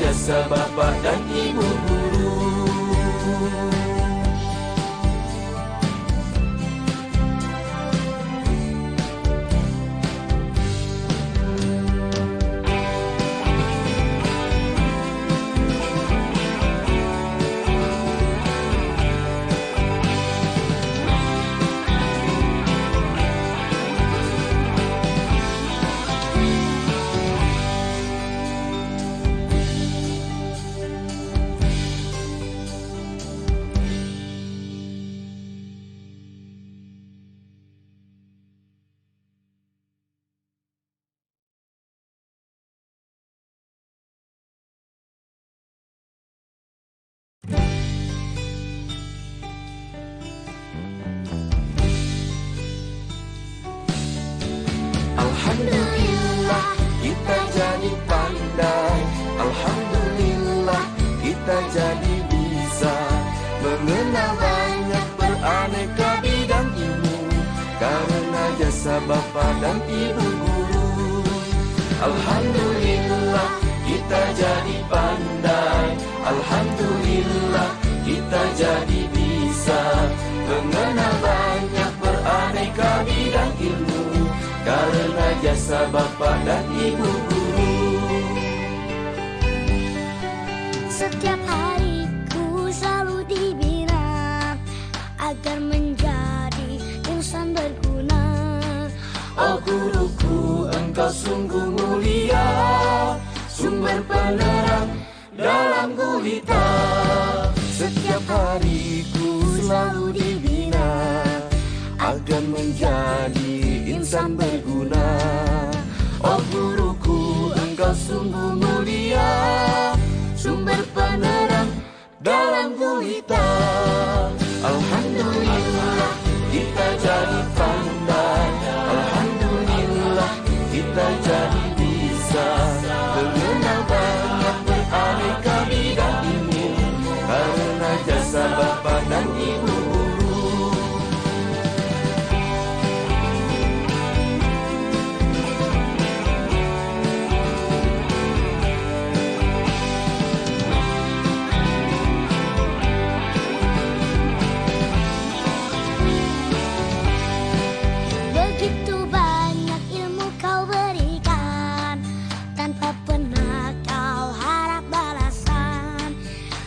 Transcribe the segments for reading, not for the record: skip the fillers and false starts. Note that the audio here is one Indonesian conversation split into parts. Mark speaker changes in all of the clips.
Speaker 1: jasa Bapak dan Ibu guru. Alhamdulillah kita jadi pandai, alhamdulillah kita jadi bisa mengenal banyak beraneka bidang ilmu karena jasa Bapak dan Ibu guru. Alhamdulillah kita jadi pandai, alhamdulillah kita jadi bisa mengenal banyak beraneka bidang ilmu karena jasa Bapak dan Ibu guru.
Speaker 2: Setiap hariku selalu dibina agar menjadi insan berguna.
Speaker 1: Oh guruku, engkau sungguh mulia, sumber penerang dalam gulita. Setiap hariku selalu dibina agar menjadi insan berguna. Oh guruku, engkau sungguh mulia, sumber penerang dalam gulita. Alhamdulillah kita jadi pandai, alhamdulillah kita jadi bisa mengenal banyak beraneka bidang ilmu karena jasa Bapak dan Ibu guru.
Speaker 2: Begitu banyak ilmu kau berikan, tanpa pernah kau harap balasan.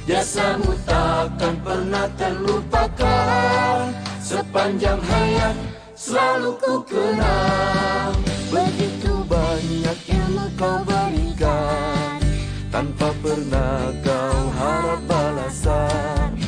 Speaker 1: Jasamu takkan pernah terlupakan, sepanjang hayat selalu ku kenang. Begitu banyak ilmu kau berikan, tanpa pernah kau harap balasan.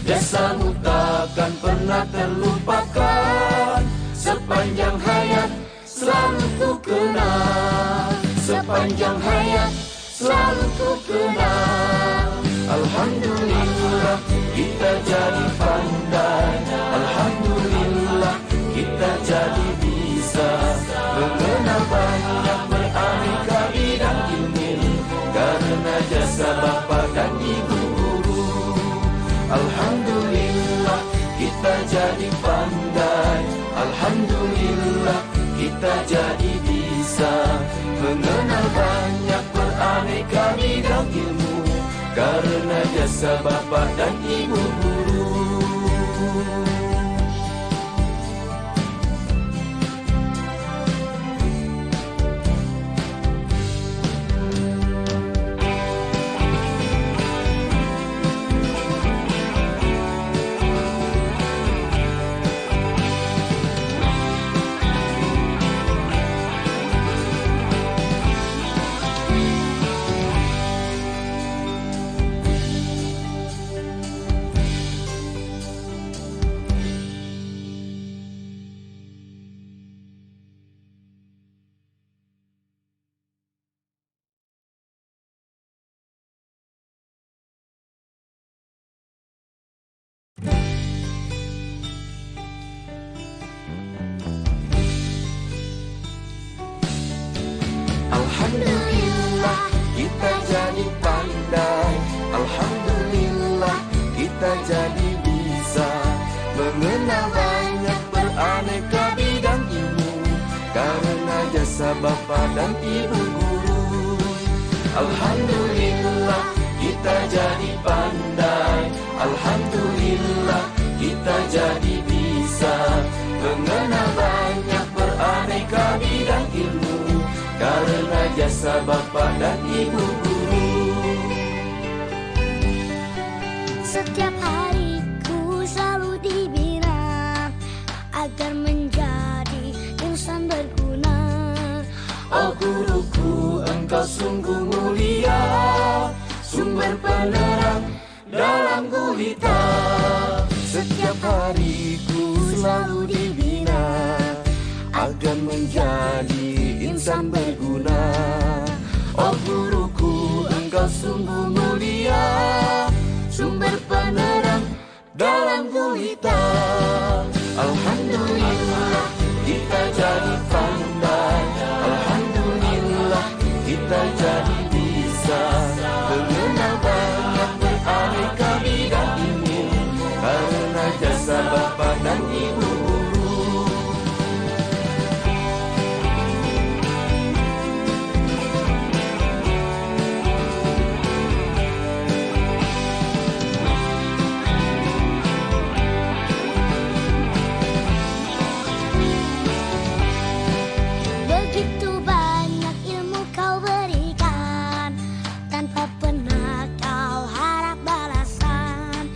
Speaker 1: Jasamu takkan pernah terlupakan, sepanjang hayat selalu ku kenang. Sepanjang hayat selalu ku kenang. Alhamdulillah kita jadi pandai, alhamdulillah kita jadi bisa mengenal banyak beraneka bidang ilmu karena jasa Bapak dan Ibu guru. Alhamdulillah kita jadi pandai, alhamdulillah kita jadi bisa mengenal banyak beraneka bidang ilmu karena jasa Bapak dan Ibu guru. Alhamdulillah kita jadi pandai, alhamdulillah kita jadi bisa mengenal banyak beraneka bidang ilmu karena jasa Bapak dan Ibu guru. Alhamdulillah bapak dan ibu guru.
Speaker 2: Setiap hariku selalu dibina agar menjadi insan berguna.
Speaker 1: Oh guruku, engkau sungguh mulia, sumber penerang dalam gulita. Setiap hariku selalu dibina agar menjadi insan berguna. Oh guruku, engkau sungguh mulia, sumber penerang dalam gulita. Alhamdulillah kita jadi pandai, alhamdulillah kita jadi bisa mengenal banyak beraneka bidang ilmu karena jasa bapak dan ibu guru.
Speaker 2: Begitu banyak ilmu kau berikan, tanpa pernah kau harap balasan.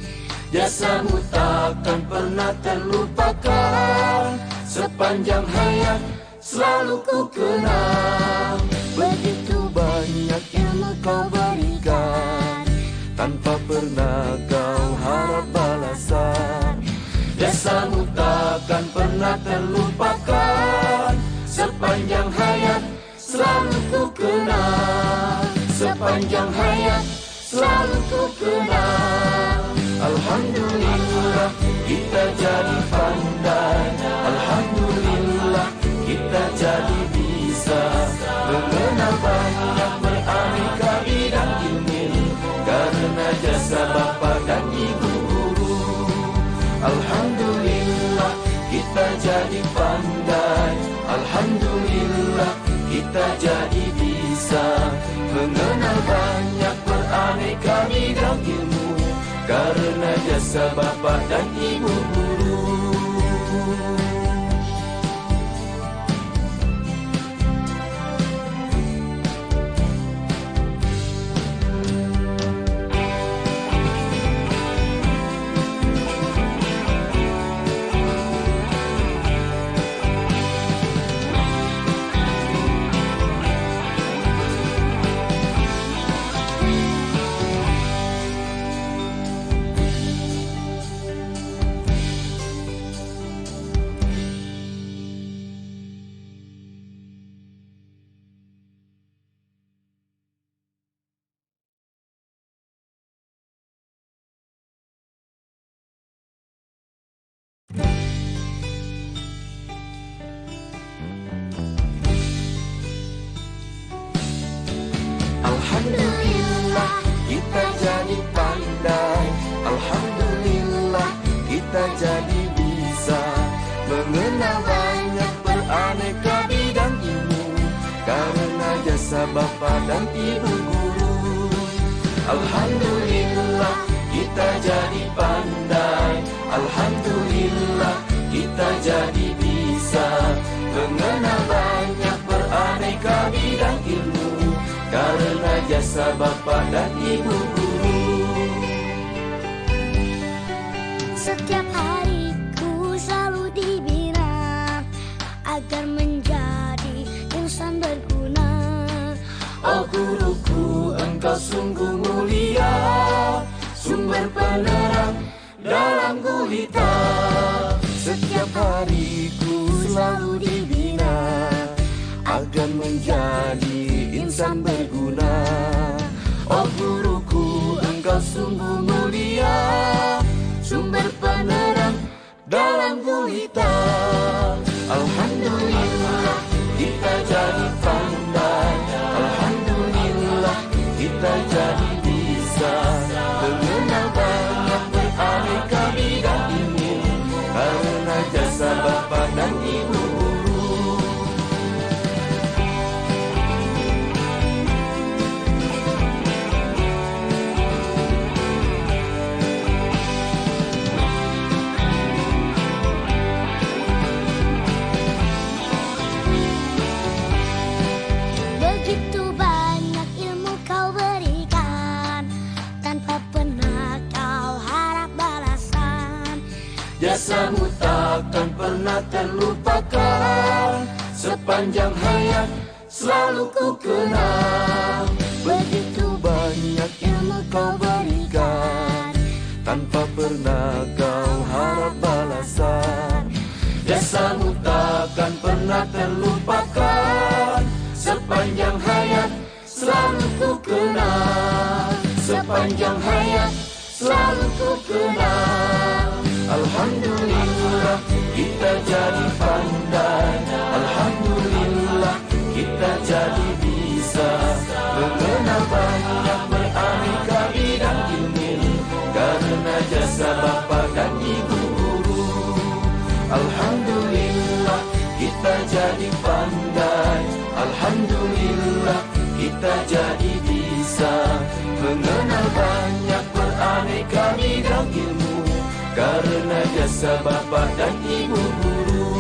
Speaker 1: Jasamu takkan pernah terlupakan, sepanjang hayat selalu ku kenang. Begitu banyak ilmu kau berikan, tanpa pernah kau harap balasan. Jasamu takkan pernah terlupakan, sepanjang hayat selalu ku kenang. Sepanjang hayat selalu ku kenang. Alhamdulillah kita jadi pandai, alhamdulillah kita jadi bisa mengenal banyak beraneka bidang ilmu karena jasa bapak dan ibu guru. Alhamdulillah kita jadi pandai, alhamdulillah kita jadi bisa mengenal banyak beraneka bidang ilmu karena jasa bapak dan ibu guru. Alhamdulillah kita jadi pandai, alhamdulillah kita jadi bisa mengenal banyak beraneka bidang ilmu karena jasa bapak dan ibu guru. Alhamdulillah kita jadi pandai, alhamdulillah kita jadi bisa mengenal banyak beraneka bidang ilmu karena jasa bapak dan ibu guru.
Speaker 2: Setiap hariku selalu dibina agar menjadi insan berguna.
Speaker 1: Oh guruku, engkau sungguh mulia, sumber penerang dalam gulita. Setiap hariku selalu dibina agar menjadi insan berguna. Oh guruku, engkau sungguh mulia, sumber penerang dalam gulita. Alhamdulillah kita jadi pandai, alhamdulillah kita jadi bisa mengenal banyak beraneka bidang ilmu karena jasa bapak dan ibu guru.
Speaker 2: Begitu banyak
Speaker 1: Jasamu takkan pernah terlupakan, sepanjang hayat selalu ku kenang. Begitu banyak ilmu kau berikan, tanpa pernah kau harap balasan. Jasamu takkan pernah terlupakan, sepanjang hayat selalu ku kenang. Sepanjang hayat selalu ku kenang. Alhamdulillah kita jadi pandai, alhamdulillah kita jadi bisa mengenal banyak beraneka bidang ilmu, karena jasa bapa dan ibu guru. Alhamdulillah kita jadi pandai, alhamdulillah kita jadi bisa mengenal banyak beraneka bidang ilmu, karena jasa bapa dan ibu guru.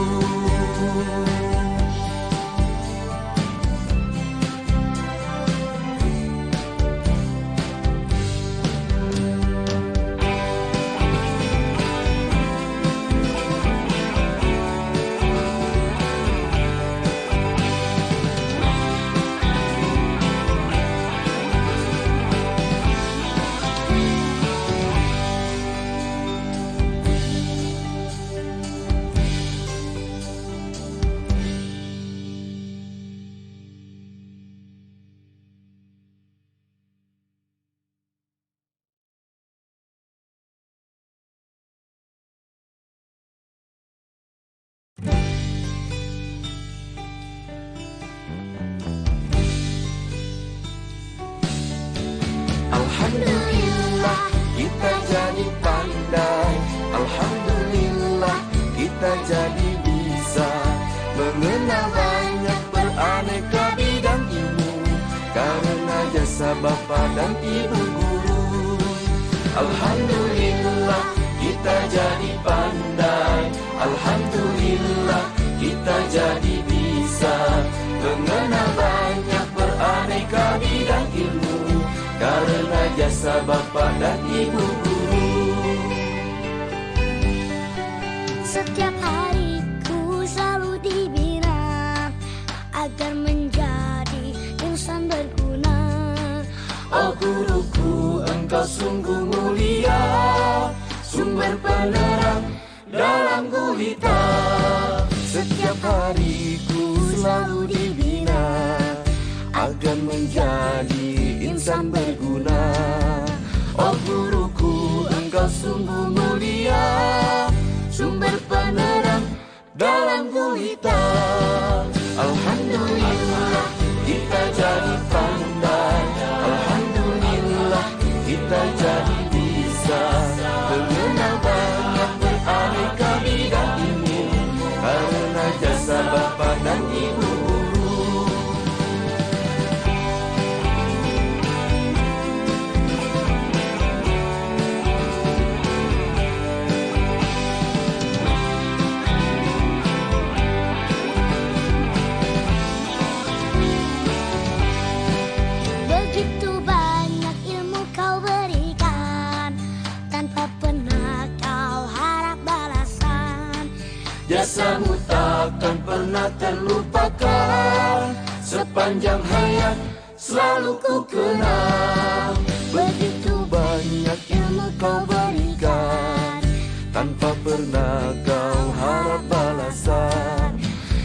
Speaker 1: Alhamdulillah kita jadi pandai, alhamdulillah kita jadi bisa mengenal banyak beraneka bidang ilmu, karena jasa bapa dan ibu guru. Alhamdulillah kita jadi pandai, alhamdulillah kita jadi bisa mengenal banyak beraneka bidang ilmu, karena jasa bapa dan ibu guru.
Speaker 2: Setiap hariku selalu dibina agar menjadi insan berguna.
Speaker 1: Oh guruku, engkau sungguh mulia, sumber penerang dalam gulita. Setiap hariku selalu dibina agar menjadi insan berguna. Oh guruku, engkau sungguh mulia, sumber penerang dalam gulita. Alhamdulillah kita jadi pandai, alhamdulillah kita jadi bisa mengenal banyak beraneka bidang ilmu, karena jasa bapa dan ibu guru.
Speaker 2: Begitu banyak ilmu kau berikan, tanpa pernah kau harap balasan.
Speaker 1: Jasamu takkan pernah terlupakan, sepanjang hayat selalu ku kenang. Begitu banyak ilmu kau berikan, tanpa pernah kau harap balasan.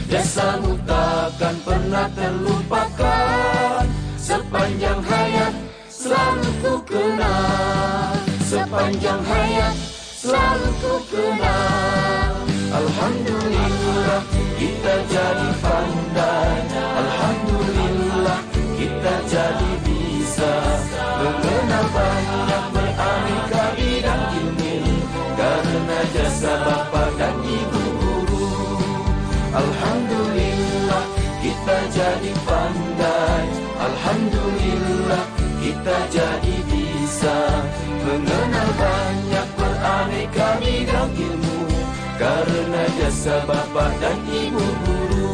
Speaker 1: Jasamu takkan pernah terlupakan, sepanjang hayat selalu ku kenang. Sepanjang hayat selalu ku kenang. Alhamdulillah kita jadi pandai, alhamdulillah kita jadi bisa mengenal banyak beraneka bidang ilmu, karena jasa bapa dan ibu guru. Alhamdulillah kita jadi pandai, alhamdulillah kita jadi bisa mengenal banyak beraneka bidang ilmu, karena jasa bapa dan ibu guru.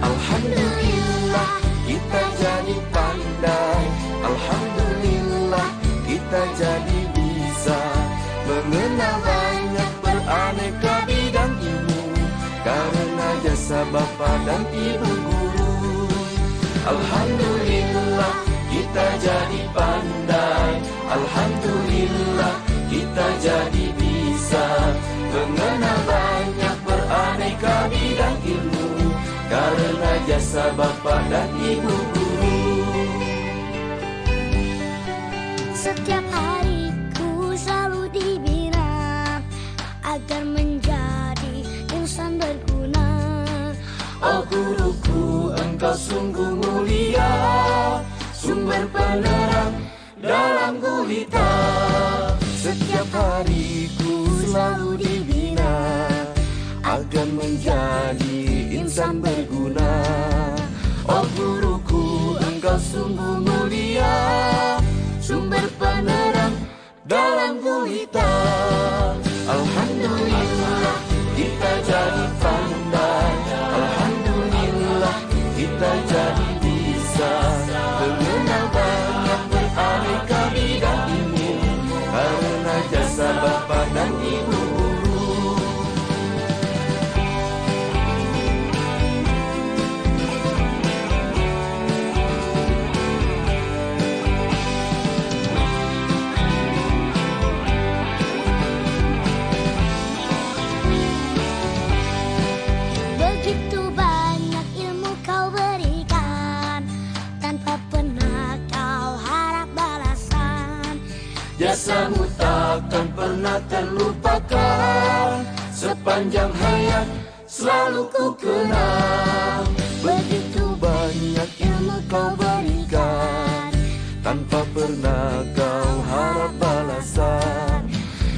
Speaker 1: Alhamdulillah kita jadi pandai. Alhamdulillah kita jadi bisa mengenal banyak beraneka bidang ilmu karena jasa Bapa dan Ibu guru. Alhamdulillah kita jadi pandai. Alhamdulillah kita jadi bisa mengenal banyak beraneka bidang ilmu karena jasa Bapa dan Ibu guru.
Speaker 2: Setiap hariku selalu dibina agar menjadi insan berguna.
Speaker 1: Oh guruku, engkau sungguh mulia, sumber penerang dalam gulita. Setiap hariku selalu dibina agar menjadi insan berguna. Oh guruku, engkau sungguh mulia, sumber penerang dalam gulita. Alhamdulillah kita jadi pandai. Alhamdulillah kita jadi bisa mengenal banyak beraneka bidang ilmu karena jasa Bapa dan Ibu guru.
Speaker 2: Begitu banyak ilmu kau berikan, tanpa pernah kau harap balasan.
Speaker 1: Jasamu takkan pernah terlupakan, sepanjang hayat selalu ku kenang. Begitu banyak ilmu kau berikan, tanpa pernah kau harap balasan.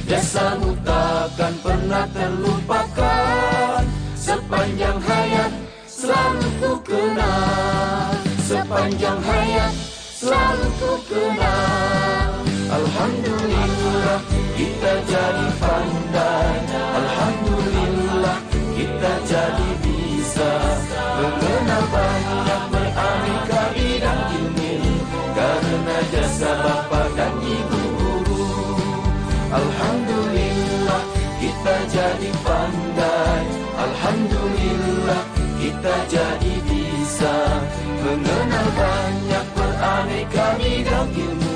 Speaker 1: Jasamu takkan pernah terlupakan, sepanjang hayat selalu ku kenang. Sepanjang hayat selalu ku kenang. Alhamdulillah kita jadi pandai. Alhamdulillah kita jadi bisa mengenal banyak beraneka bidang ilmu karena jasa Bapa dan Ibu guru. Alhamdulillah kita jadi pandai. Alhamdulillah kita jadi bisa mengenal banyak beraneka bidang ilmu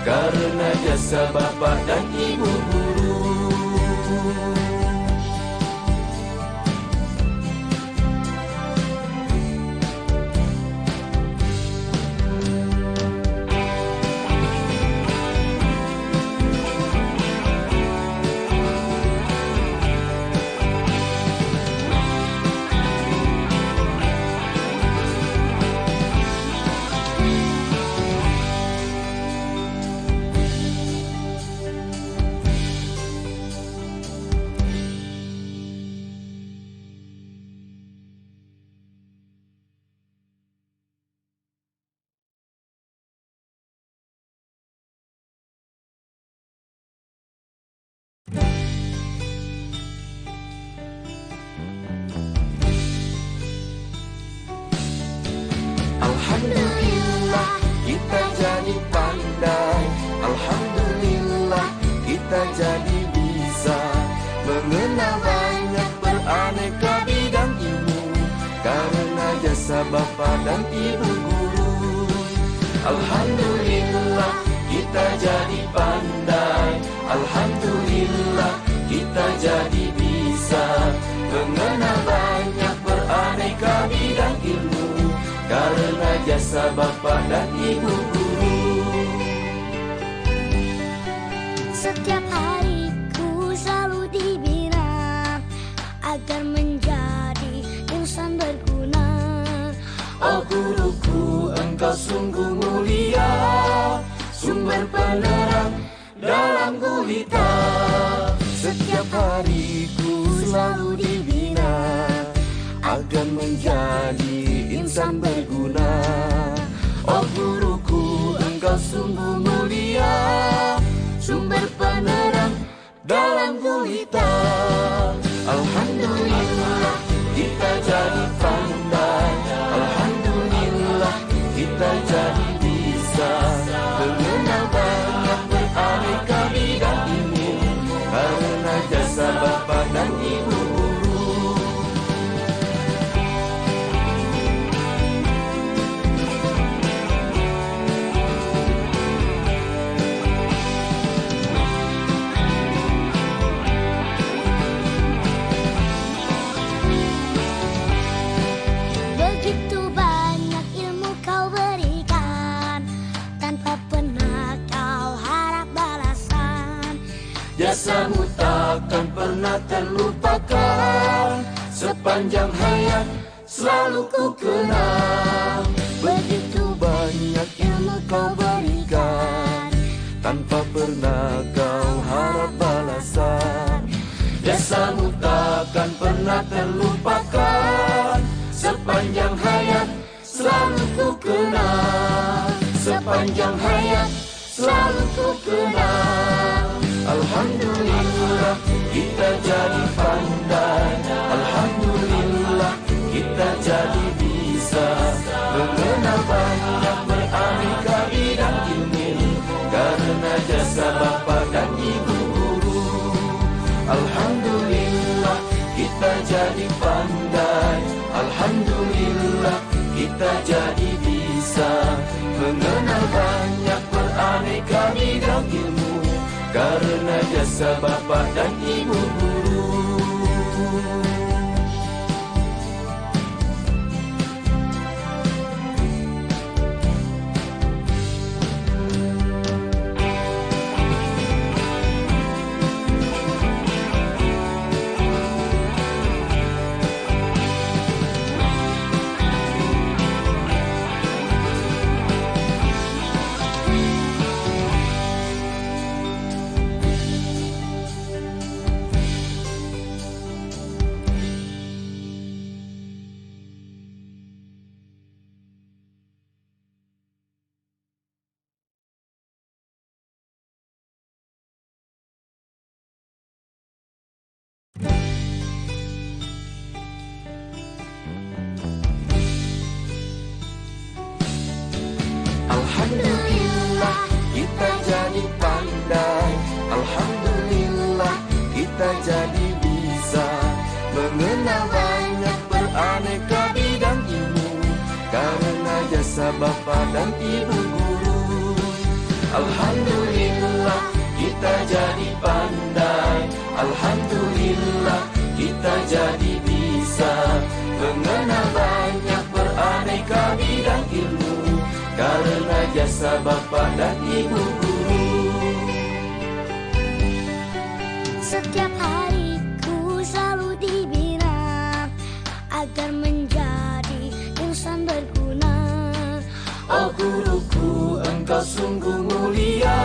Speaker 1: karena jasa Bapa dan Ibu guru. Alhamdulillah kita jadi pandai. Alhamdulillah kita jadi bisa mengenal banyak beraneka bidang ilmu karena jasa Bapa dan Ibu guru. Alhamdulillah kita jadi pandai. Alhamdulillah kita jadi bisa mengenal banyak beraneka bidang ilmu karena jasa Bapa dan Ibu guru.
Speaker 2: Setiap hariku selalu dibina agar menjadi insan berguna.
Speaker 1: Oh guruku, engkau sungguh mulia, sumber penerang dalam gulita. Setiap hariku selalu dibina agar menjadi insan berguna. Oh guruku, engkau sungguh mulia, sumber penerang dalam gulita. Alhamdulillah kita jadi pandai. Jasamu takkan pernah terlupakan, sepanjang hayat selalu ku kenang. Begitu banyak ilmu kau berikan, tanpa pernah kau harap balasan. Jasamu takkan pernah terlupakan, sepanjang hayat selalu ku kenang. Sepanjang hayat selalu ku kenang. Alhamdulillah kita jadi pandai, alhamdulillah kita jadi bisa mengenal banyak beraneka bidang ilmu, karena jasa bapa dan ibu guru. Alhamdulillah kita jadi pandai, alhamdulillah kita jadi bisa mengenal banyak beraneka bidang ilmu, karena jasa bapa dan ibu guru. Alhamdulillah kita jadi pandai, alhamdulillah kita jadi bisa mengenal banyak beraneka bidang ilmu, karena jasa bapa dan ibu guru. Alhamdulillah kita jadi pandai, alhamdulillah kita jadi bisa mengenal banyak beraneka bidang ilmu, karena jasa bapa dan ibu guru.
Speaker 2: Setiap hariku selalu dibina agar menjadi insan berguna.
Speaker 1: Oh guruku, engkau sungguh mulia,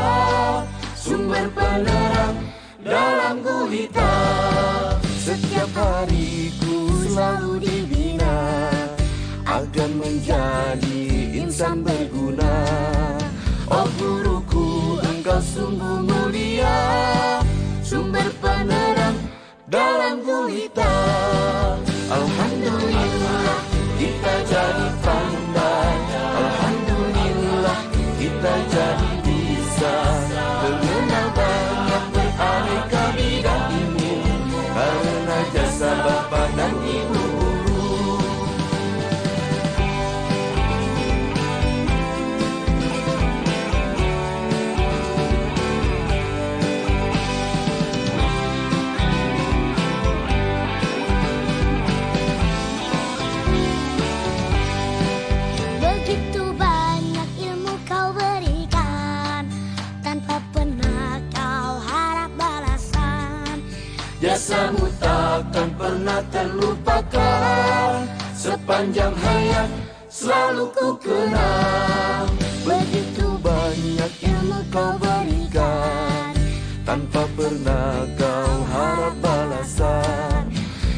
Speaker 1: sumber penerang dalam gulita. Setiap hariku selalu dibina agar menjadi insan berguna. Oh guruku, engkau sungguh mulia, sumber penerang dalam gulita. Alhamdulillah kita jadi pandai, alhamdulillah kita jadi bisa mengenal banyak beraneka bidang ilmu, karena jasa bapa dan ibu guru.
Speaker 2: Begitu banyak ilmu kau berikan, tanpa pernah kau harap balasan.
Speaker 1: Jasamu takkan pernah terlupakan, sepanjang hayat selalu ku kenang. Begitu banyak ilmu kau berikan, tanpa pernah kau harap balasan.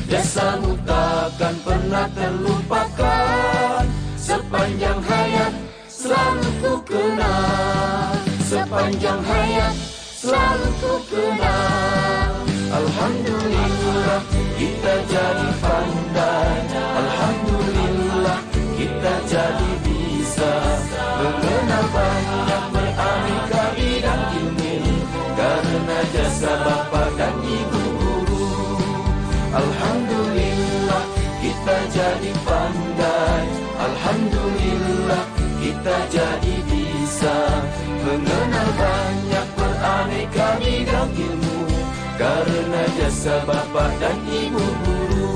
Speaker 1: Jasamu takkan pernah terlupakan, sepanjang hayat selalu ku kenang. Sepanjang hayat selalu ku kenang. Alhamdulillah kita jadi pandai, alhamdulillah kita jadi bisa mengenal banyak beraneka bidang ilmu, karena jasa bapa dan ibu guru. Alhamdulillah kita jadi pandai, alhamdulillah kita jadi bisa mengenal banyak beraneka bidang ilmu, karena jasa bapa dan ibu guru.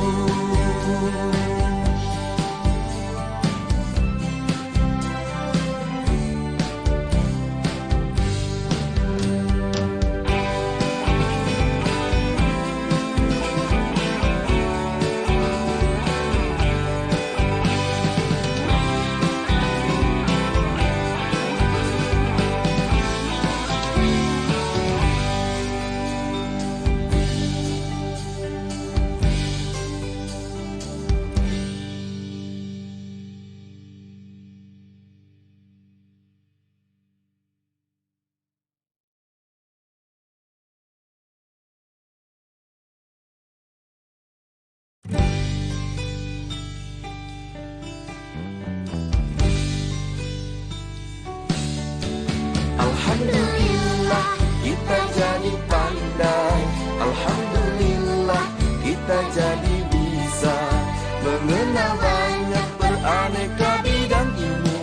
Speaker 1: mengenal banyak beraneka bidang ilmu,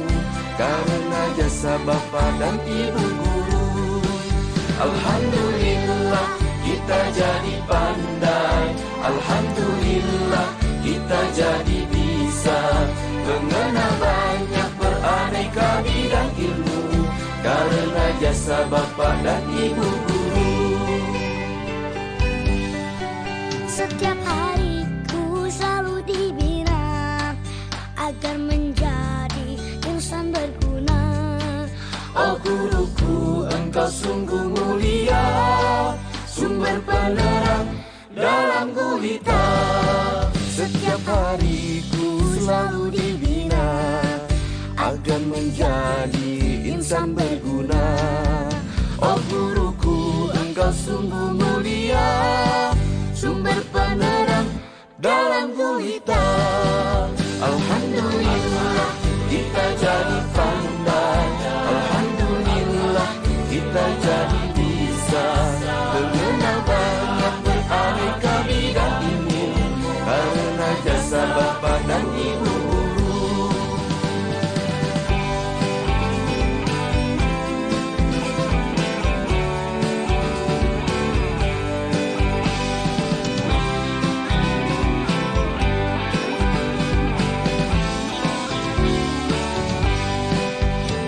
Speaker 1: karena jasa bapa dan ibu guru. Alhamdulillah kita jadi pandai, alhamdulillah kita jadi bisa mengenal banyak beraneka bidang ilmu, karena jasa bapa dan ibu guru.
Speaker 2: Setiap hariku selalu dibina agar menjadi insan berguna.
Speaker 1: Oh guruku, engkau sungguh mulia, sumber penerang dalam gulita. Setiap hariku selalu dibina agar menjadi insan berguna. Oh guruku, engkau sungguh mulia, sumber penerang dalam gulita. Alhamdulillah kita jadi pandai, alhamdulillah kita jadi bisa mengenal banyak beraneka bidang ilmu, karena jasa bapa dan ibu guru.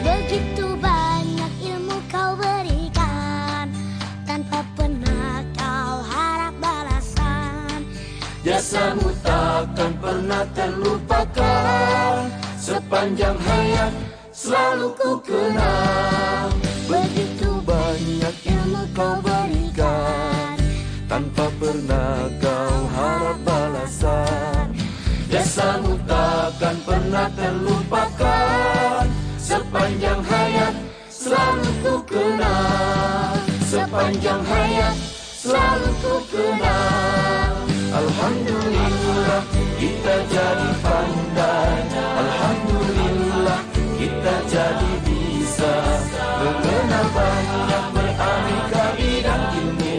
Speaker 2: Begitu banyak ilmu kau berikan, tanpa pernah kau harap balasan.
Speaker 1: Jasamu takkan pernah terlupakan, sepanjang hayat selalu ku kenang. Begitu banyak ilmu kau berikan, tanpa pernah kau harap balasan. Jasamu takkan pernah terlupakan, sepanjang hayat selalu ku kenang. Sepanjang hayat selalu ku kenang. Alhamdulillah kita jadi pandai, alhamdulillah kita jadi bisa mengenal banyak beraneka bidang ilmu,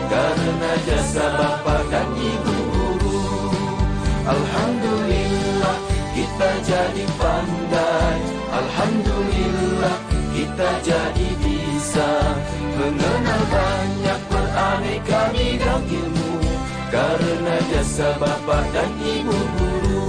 Speaker 1: karena jasa bapa dan ibu guru. Alhamdulillah kita jadi pandai, alhamdulillah kita jadi bisa mengenal banyak beraneka bidang ilmu, karena jasa bapa dan ibu guru.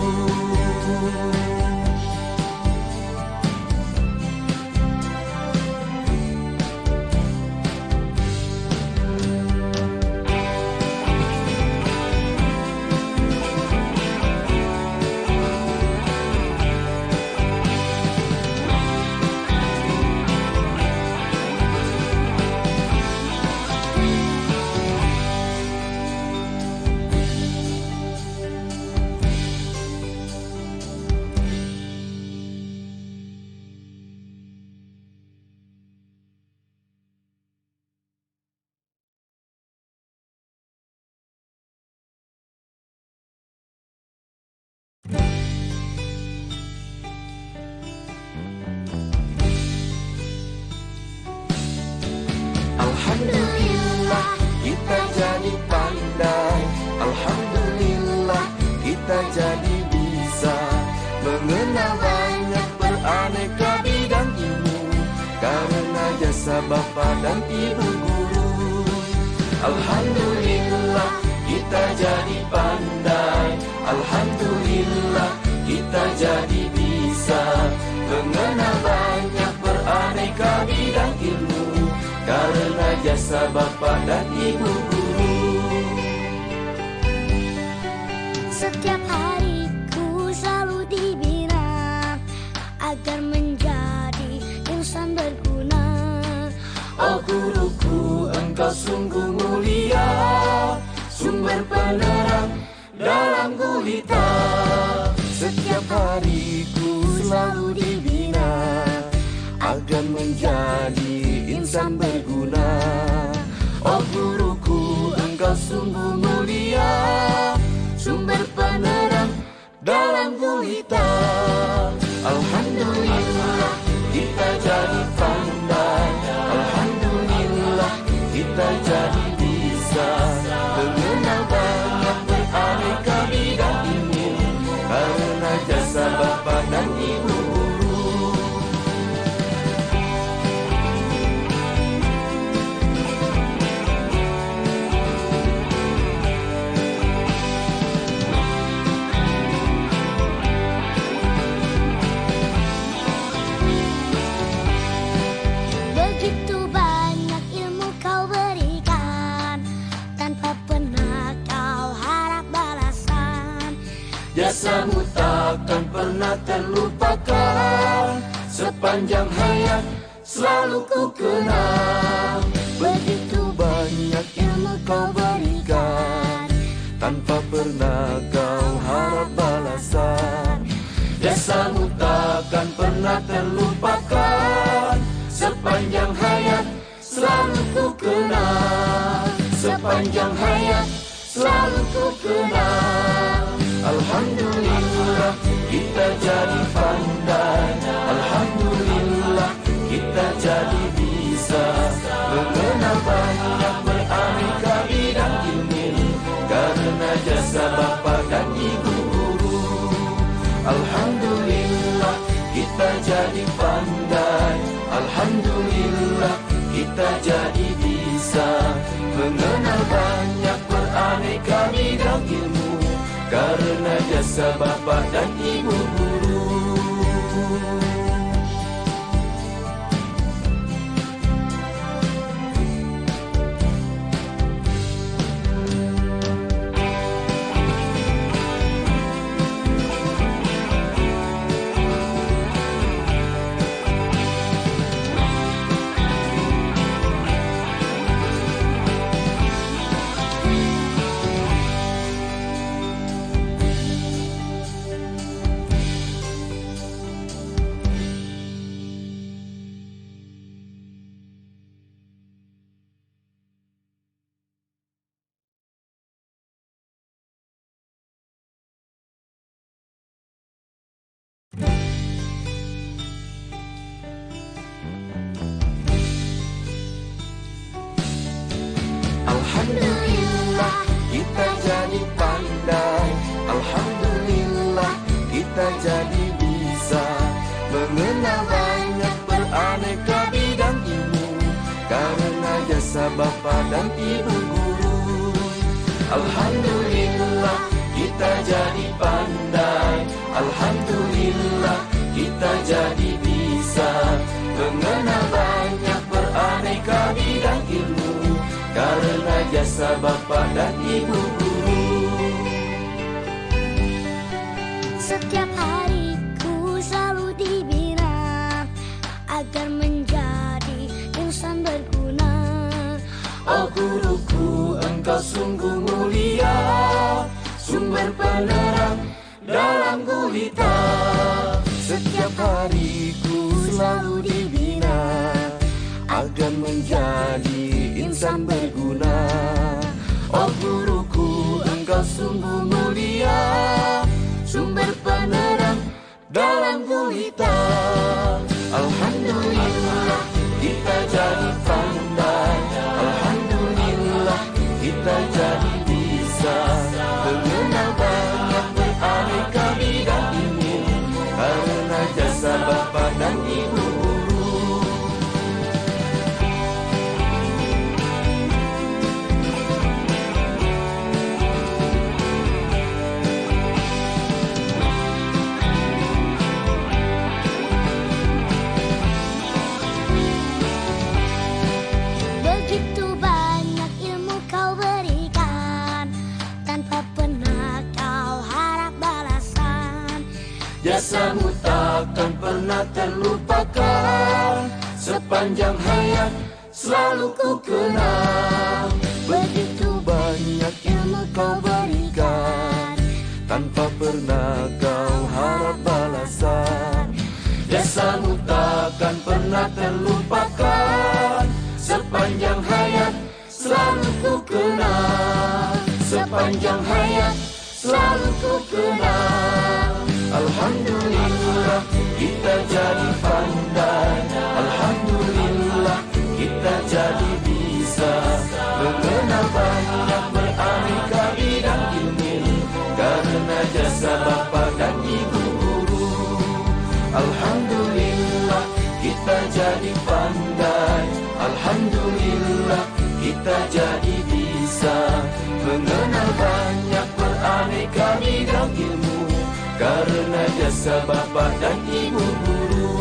Speaker 1: Alhamdulillah kita jadi pandai, alhamdulillah kita jadi bisa mengenal banyak beraneka bidang ilmu, karena jasa bapa dan ibu guru. Alhamdulillah kita jadi pandai, alhamdulillah kita jadi bisa mengenal banyak beraneka bidang ilmu, karena jasa bapa dan ibu guru.
Speaker 2: Setiap hariku selalu dibina agar menjadi insan berguna.
Speaker 1: Oh guruku, engkau sungguh mulia, sumber penerang dalam gulita. Setiap hariku selalu dibina agar menjadi insan berguna. Oh guruku, engkau sungguh mulia, sumber penerang dalam gulita. Alhamdulillah kita jadi pandai, alhamdulillah kita jadi bisa mengenal banyak beraneka bidang ilmu, takkan pernah terlupakan. Sepanjang hayat selalu ku kenang. Begitu banyak ilmu kau berikan, tanpa pernah kau harap balasan. Jasamu takkan pernah terlupakan. Sepanjang hayat selalu ku kenang. Sepanjang hayat selalu ku kenang. Alhamdulillah kita jadi pandai. Alhamdulillah kita jadi bisa mengenal banyak beraneka bidang ilmu, karena jasa bapa dan ibu guru. Alhamdulillah kita jadi pandai. Alhamdulillah kita jadi bisa mengenal banyak beraneka bidang ilmu, karena jasa bapa dan ibu guru. Alhamdulillah kita jadi pandai. Alhamdulillah kita jadi bisa mengenal banyak beraneka bidang ilmu, karena jasa bapa dan ibu guru. Alhamdulillah kita jadi pandai. Alhamdulillah kita jadi bisa mengenal banyak beraneka bidang ilmu, karena jasa bapa dan ibu guru.
Speaker 2: Setiap hariku selalu dibina agar menjadi insan berguna.
Speaker 1: Oh guruku, engkau sungguh mulia, sumber penerang dalam gulita. Setiap hariku selalu dibina agar menjadi insan berguna. Oh guruku, engkau sungguh mulia, sumber penerang dalam gulita. Alhamdulillah kita jadi pandai. Alhamdulillah kita jadi bisa mengenal banyak beraneka bidang ilmu, karena jasa bapa dan ibu guru.
Speaker 2: Begitu banyak ilmu kau berikan, tanpa pernah kau harap balasan.
Speaker 1: Jasamu takkan pernah terlupakan. Sepanjang hayat selalu ku kenang. Begitu banyak ilmu kau berikan, tanpa pernah kau harap balasan. Jasamu takkan pernah terlupakan. Sepanjang hayat selalu ku kenang. Sepanjang hayat selalu ku kenang. Alhamdulillah kita jadi pandai. Alhamdulillah kita jadi bisa mengenal banyak beraneka bidang ilmu, karena jasa bapa dan ibu guru. Alhamdulillah kita jadi pandai. Alhamdulillah kita jadi bisa mengenal banyak beraneka bidang ilmu, karena jasa bapa dan ibu guru.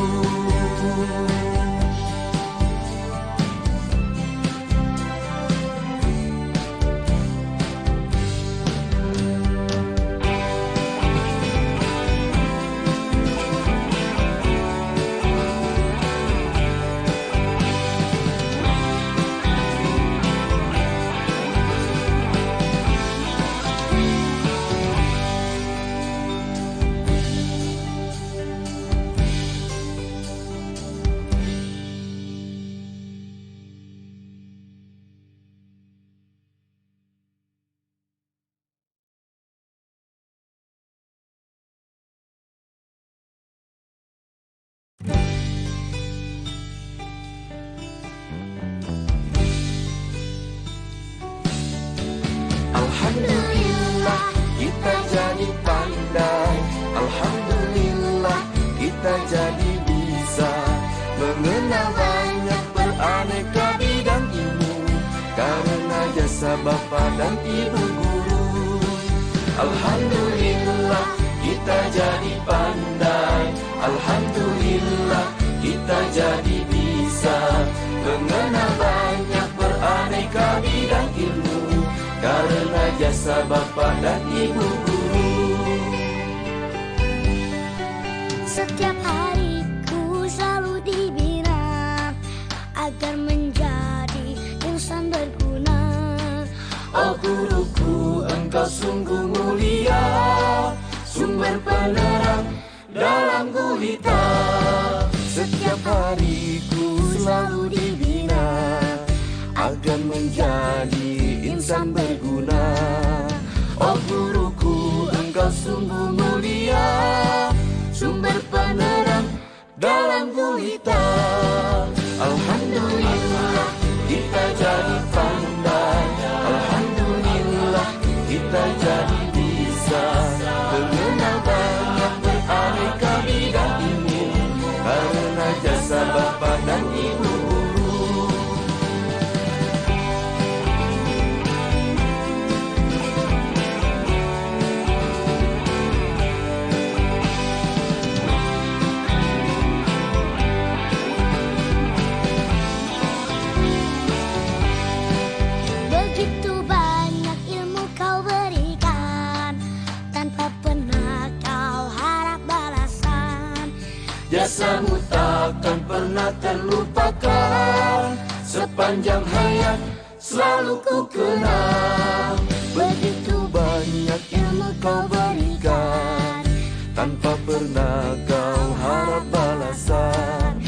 Speaker 1: dan ibu guru. Alhamdulillah kita jadi pandai, alhamdulillah kita jadi bisa mengenal banyak beraneka bidang ilmu karena jasa bapa dan ibu guru.
Speaker 2: Setiap hariku selalu dibina agar menjadi insan berguna.
Speaker 1: Oh guruku, engkau sungguh mulia, sumber penerang dalam gulita. Setiap hariku selalu dibina agar menjadi insan berguna. Oh guruku, engkau sungguh mulia, sumber penerang dalam gulita. Alhamdulillah kita jadi pandai, alhamdulillah kita jadi bisa mengenal banyak beraneka bidang ilmu karena jasa bapa dan ibu guru.
Speaker 2: Begitu banyak ilmu kau berikan, tanpa pernah kau harap balasan.
Speaker 1: Jasamu takkan pernah terlupakan, sepanjang hayat selalu ku kenang. Begitu banyak ilmu kau berikan, tanpa pernah kau harap balasan.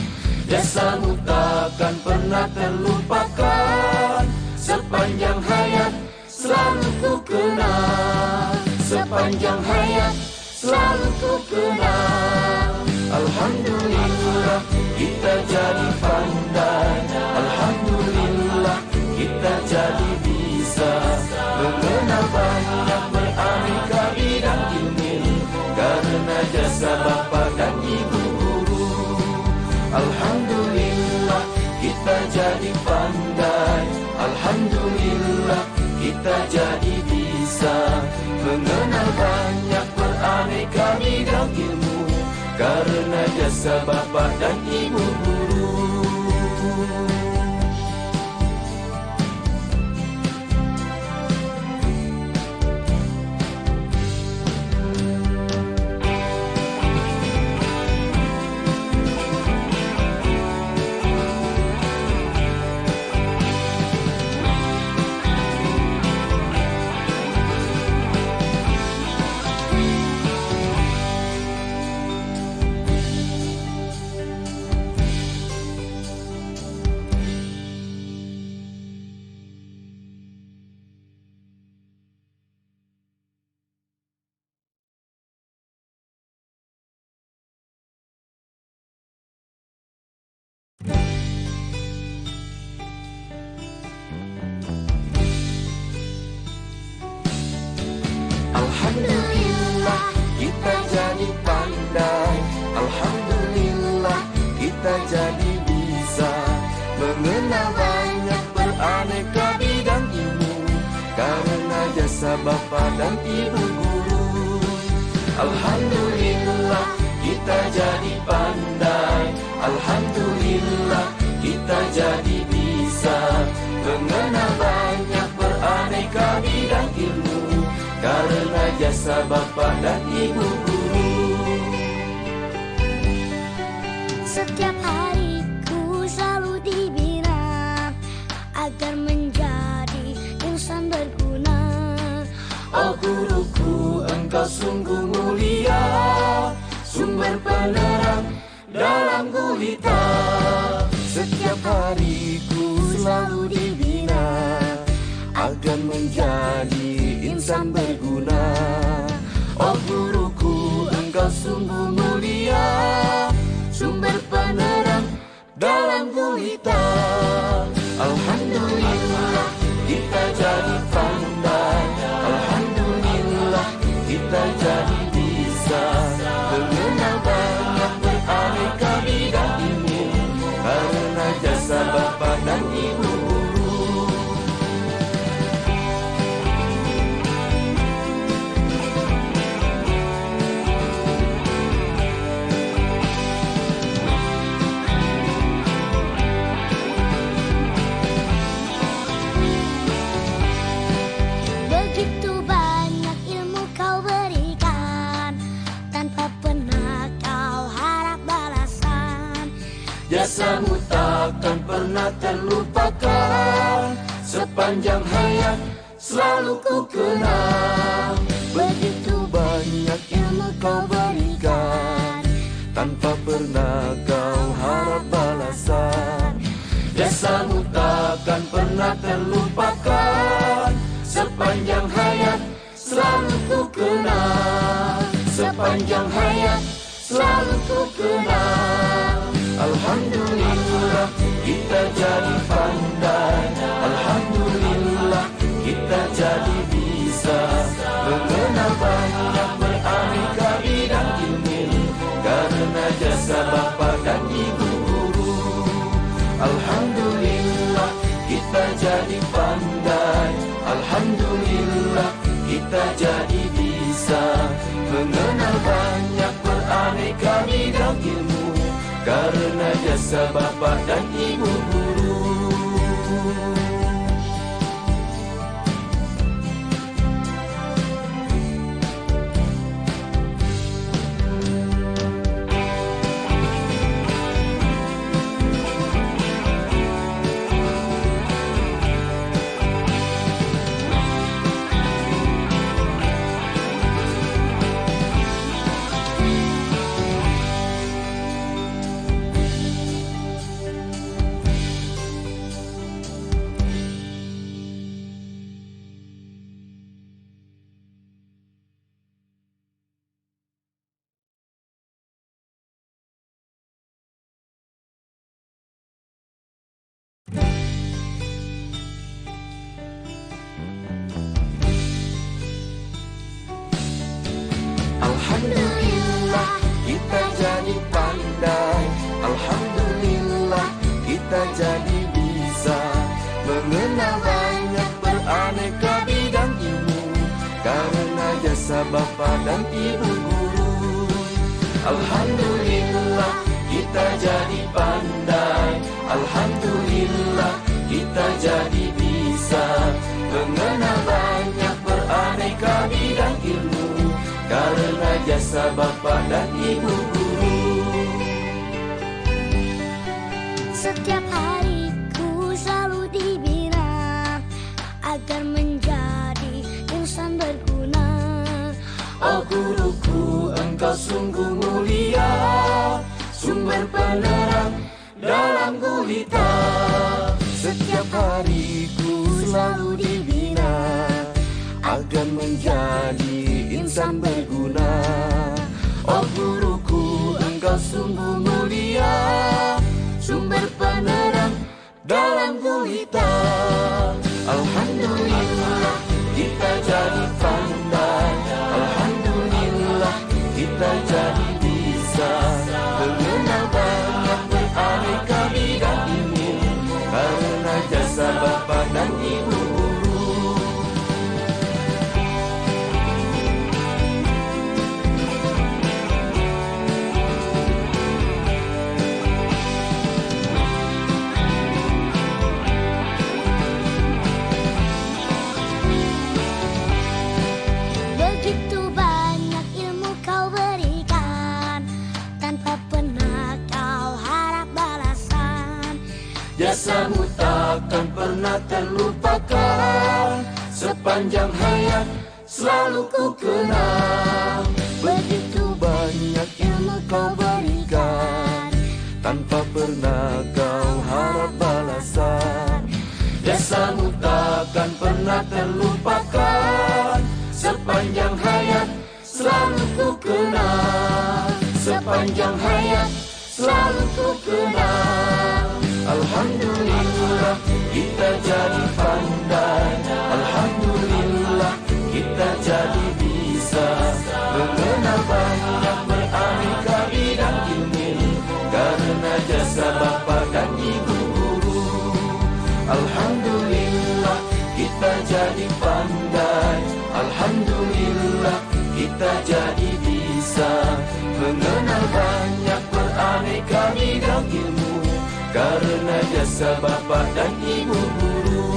Speaker 1: Jasamu takkan pernah terlupakan, sepanjang hayat selalu ku kenang. Sepanjang hayat selalu ku kenang. Alhamdulillah kita jadi pandai, alhamdulillah kita jadi bisa mengenal banyak beraneka bidang ilmu karena jasa bapa dan ibu guru. Alhamdulillah kita jadi pandai, alhamdulillah kita jadi bisa mengenal banyak beraneka bidang ilmu karena jasa bapa dan ibu guru. Alhamdulillah kita jadi pandai, alhamdulillah kita jadi bisa mengenal banyak beraneka bidang ilmu karena jasa bapa dan ibu guru. Alhamdulillah kita jadi pandai, alhamdulillah kita jadi bisa mengenal banyak beraneka bidang ilmu karena jasa bapa dan ibu guru.
Speaker 2: Setiap hariku selalu dibina agar menjadi insan berguna.
Speaker 1: Oh guruku, engkau sungguh mulia, sumber penerang dalam gulita. Setiap hariku selalu dibina agar menjadi insan berguna. Oh guruku, engkau sungguh mulia, sumber penerang dalam gulita. Alhamdulillah kita jadi pandai, alhamdulillah kita jadi bisa mengenal banyak beraneka bidang ilmu karena jasa bapa dan ibu guru. Jasamu takkan pernah terlupakan, sepanjang hayat selalu ku kenang. Begitu banyak ilmu kau berikan, tanpa pernah kau harap balasan. Jasamu takkan pernah terlupakan, sepanjang hayat selalu ku kenang. Sepanjang hayat selalu ku kenang. Alhamdulillah kita jadi pandai, alhamdulillah kita jadi bisa mengenal banyak beraneka bidang ilmu, karena jasa bapa dan ibu guru. Alhamdulillah kita jadi pandai, alhamdulillah kita jadi bisa mengenal banyak beraneka bidang ilmu, karena jasa bapa dan ibu guru. Alhamdulillah kita jadi pandai, alhamdulillah kita jadi bisa mengenal banyak beraneka bidang ilmu, karena jasa bapa dan ibu guru. Alhamdulillah kita jadi pandai, alhamdulillah kita jadi bisa mengenal banyak beraneka bidang ilmu, karena jasa bapa dan ibu guru.
Speaker 2: Setiap hariku selalu dibina agar menjadi insan berguna.
Speaker 1: Oh guruku, engkau sungguh mulia, sumber penerang dalam gulita. Setiap hariku selalu dibina agar menjadi insan berguna. Oh guruku, engkau sungguh mulia, sumber penerang dalam gulita. Alhamdulillah kita jadi pandai, alhamdulillah kita jadi bisa mengenal banyak beraneka bidang ilmu, karena jasa bapa dan ibu guru.
Speaker 2: Begitu banyak ilmu kau berikan, tanpa pernah kau harap balasan.
Speaker 1: Jasamu takkan pernah terlupakan, sepanjang hayat selalu ku kenang. Begitu banyak ilmu kau berikan, tanpa pernah kau harap balasan. Jasamu takkan pernah terlupakan, sepanjang hayat selalu ku kenang. Sepanjang hayat selalu ku kenang. Alhamdulillah kita jadi pandai, alhamdulillah kita jadi bisa mengenal banyak beraneka bidang ilmu, karena jasa bapa dan ibu guru. Alhamdulillah kita jadi pandai, alhamdulillah kita jadi bisa mengenal banyak beraneka bidang ilmu, karena jasa bapa dan ibu guru.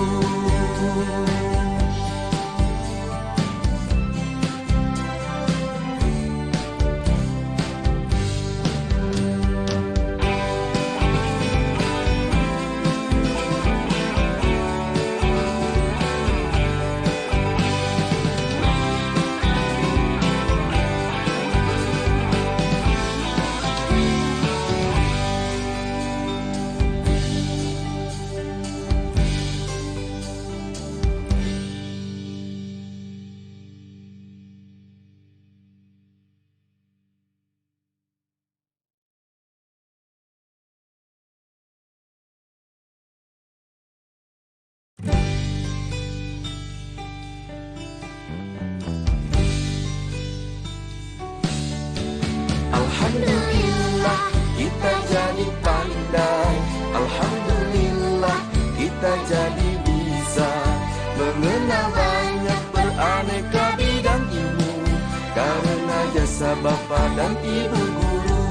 Speaker 1: dan ibu guru.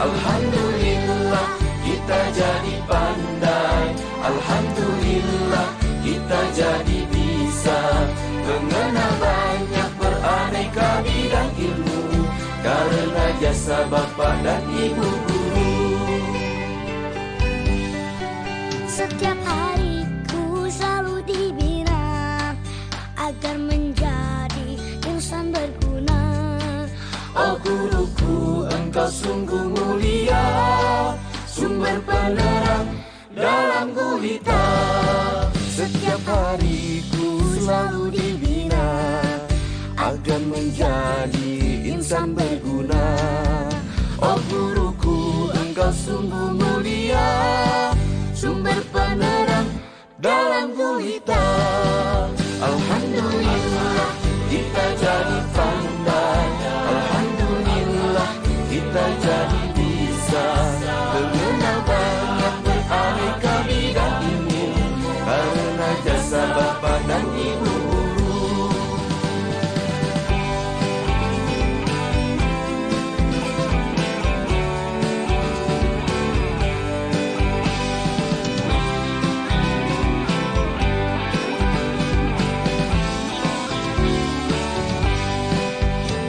Speaker 1: Alhamdulillah kita jadi pandai, alhamdulillah kita jadi bisa mengenal banyak beraneka bidang ilmu karena jasa Bapak dan Ibu guru.
Speaker 2: Setiap hariku selalu dibina agar menjadi insan berguna.
Speaker 1: Oh guruku, engkau sungguh mulia, sumber penerang dalam gulita. Setiap hariku selalu dibina agar menjadi insan berguna. Oh guruku, engkau sungguh mulia, sumber penerang dalam gulita. Alhamdulillah kita jadi pandai, alhamdulillah kita jadi bisa mengenal banyak beraneka bidang ilmu karena jasa Bapak dan Ibu guru.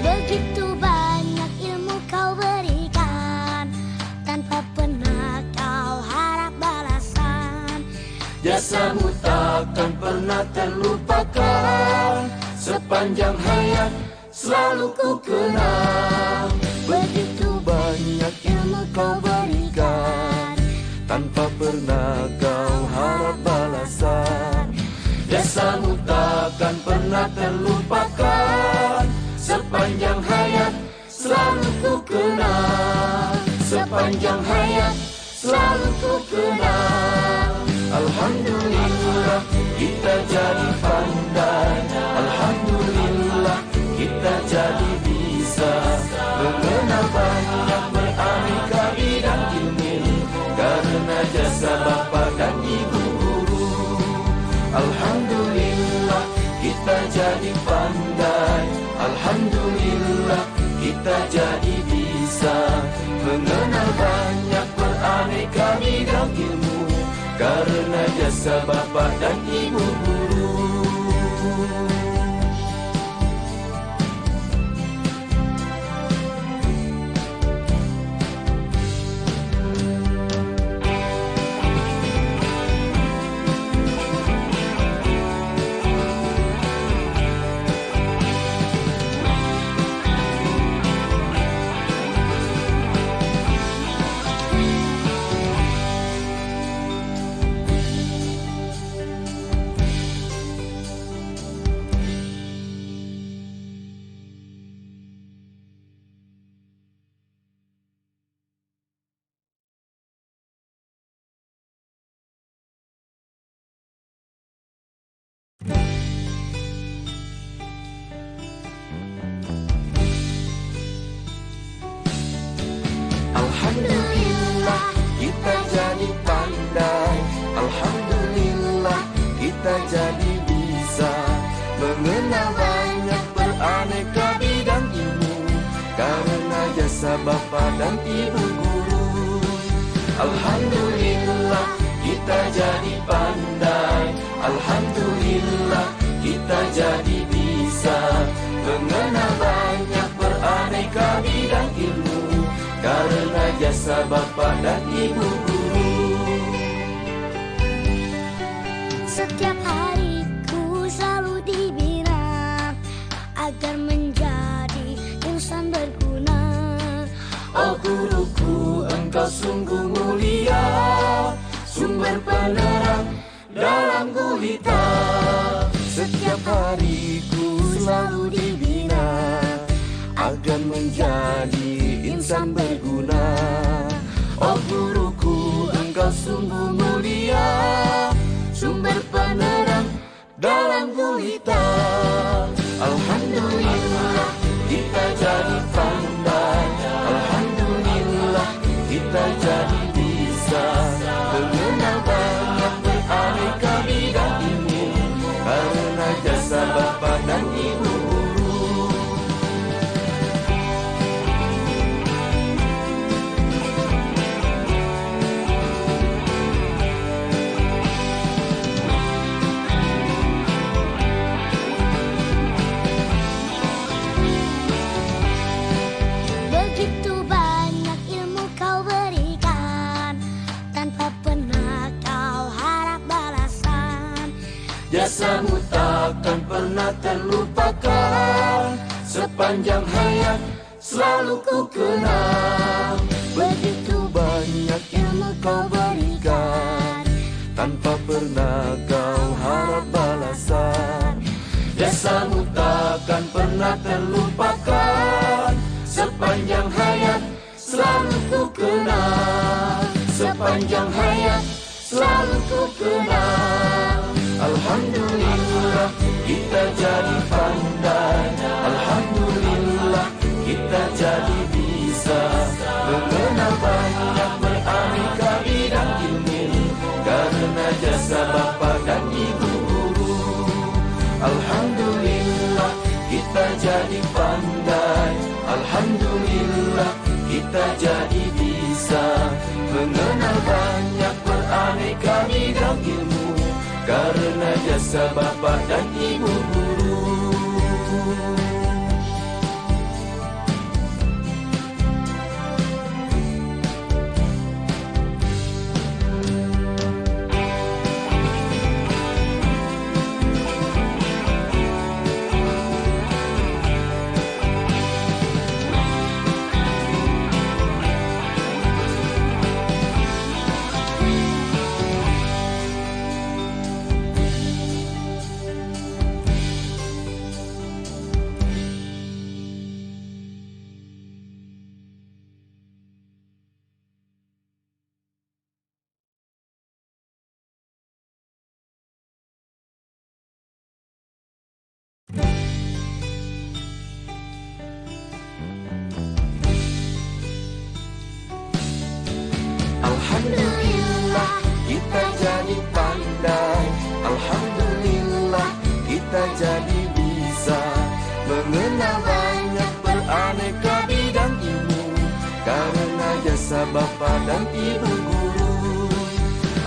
Speaker 2: Begitu banyak ilmu kau berikan, tanpa pernah kau harap balasan.
Speaker 1: Jasamu takkan pernah terlupakan, sepanjang hayat selalu ku kenang. Begitu banyak ilmu kau berikan, tanpa pernah kau harap balasan. Jasamu takkan pernah terlupakan, sepanjang hayat selalu ku kenang. Sepanjang hayat selalu ku kenang. Alhamdulillah kita jadi pandai, alhamdulillah kita jadi bisa mengenal banyak beraneka bidang ilmu karena jasa Bapak dan Ibu guru. Alhamdulillah kita jadi pandai, alhamdulillah kita jadi bisa mengenal banyak beraneka bidang ilmu karena jasa Bapak dan Ibu guru. Alhamdulillah kita jadi pandai, alhamdulillah kita jadi bisa mengenal banyak beraneka bidang ilmu karena jasa Bapak dan Ibu guru. Alhamdulillah kita jadi pandai, alhamdulillah kita jadi bisa mengenal banyak beraneka bidang ilmu karena jasa Bapak dan Ibu guru.
Speaker 2: Setiap hariku selalu dibina agar menjadi insan berguna.
Speaker 1: Oh guruku, engkau sungguh mulia, sumber penerang dalam gulita. Setiap hariku selalu dibina agar menjadi insan berguna. Oh guruku, engkau sungguh mulia, sumber penerang dalam gulita. Alhamdulillah kita jadi pandai, alhamdulillah kita jadi bisa mengenal banyak beraneka bidang ilmu karena jasa Bapak dan Ibu guru.
Speaker 2: Begitu banyak ilmu kau berikan, tanpa pernah kau harap balasan.
Speaker 1: Jasamu takkan pernah terlupakan, sepanjang hayat selalu ku kenang. Begitu banyak ilmu kau berikan, tanpa pernah kau harap balasan. Jasamu takkan pernah terlupakan, sepanjang hayat selalu ku kenang. Sepanjang hayat selalu ku kenang. Alhamdulillah kita jadi pandai, alhamdulillah kita jadi bisa mengenal banyak beraneka bidang ilmu, karena jasa bapa dan ibu guru. Alhamdulillah kita jadi pandai, alhamdulillah kita jadi bisa mengenal banyak beraneka bidang ilmu, karena jasa bapa dan ibu guru. Alhamdulillah kita jadi pandai, alhamdulillah kita jadi bisa mengenal banyak beraneka bidang ilmu, karena jasa bapa dan ibu guru.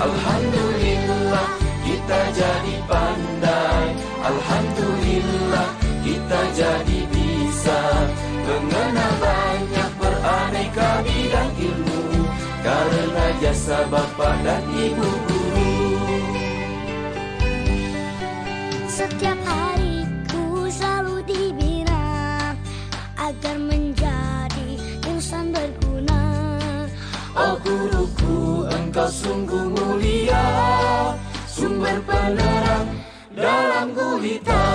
Speaker 1: Alhamdulillah kita jadi pandai, alhamdulillah kita jadi bisa mengenal banyak beraneka bidang ilmu, karena jasa bapa dan ibu guru.
Speaker 2: Setiap hariku selalu dibina agar menjadi insan berguna.
Speaker 1: Oh guruku, engkau sungguh mulia, sumber penerang dalam gulita.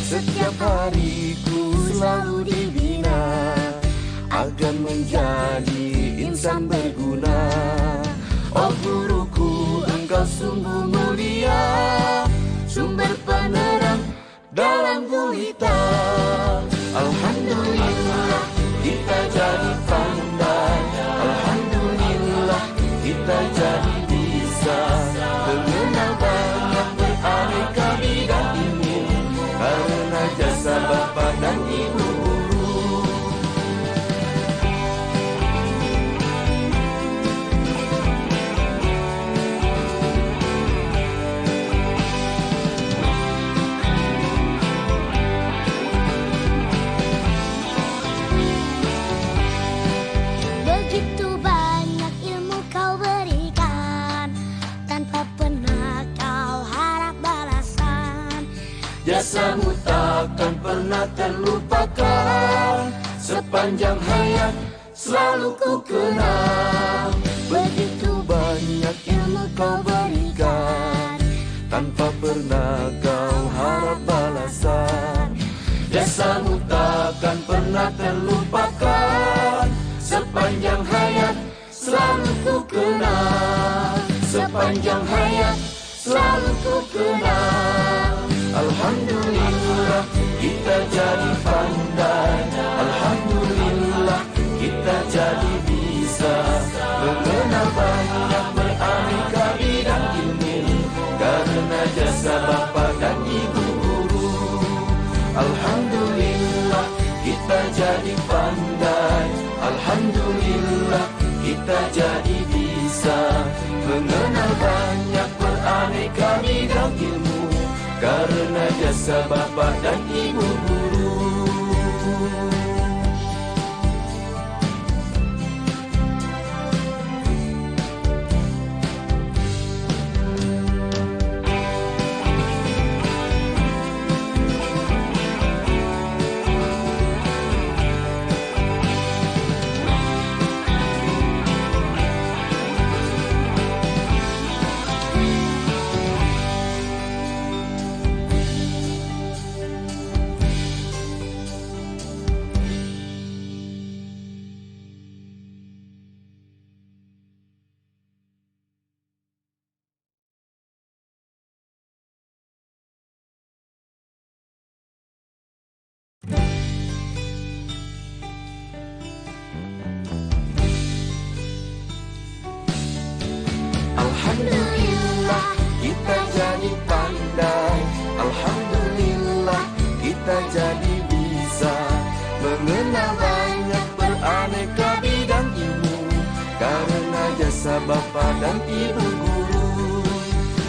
Speaker 1: Setiap hariku selalu dibina agar menjadi insan berguna. Oh guruku, engkau sungguh mulia, sumber penerang dalam gulita. Alhamdulillah kita jadi pandai, alhamdulillah kita jadi bisa mengenal banyak beraneka bidang ilmu, karena jasa bapa dan ibu guru.
Speaker 2: Begitu banyak ilmu kau berikan, tanpa pernah kau harap balasan.
Speaker 1: Jasamu takkan pernah terlupakan, sepanjang hayat selalu ku kenang. Begitu banyak ilmu kau berikan, tanpa pernah kau harap balasan. Jasamu takkan pernah terlupakan, sepanjang hayat selalu ku kenang. Sepanjang hayat selalu ku kenang. Alhamdulillah kita jadi pandai, alhamdulillah kita jadi bisa mengenal banyak beraneka bidang ilmu, karena jasa bapa dan ibu guru. Alhamdulillah kita jadi pandai, alhamdulillah kita jadi bisa mengenal banyak beraneka bidang ilmu, karena jasa bapa dan ibu guru. bapa dan ibu guru.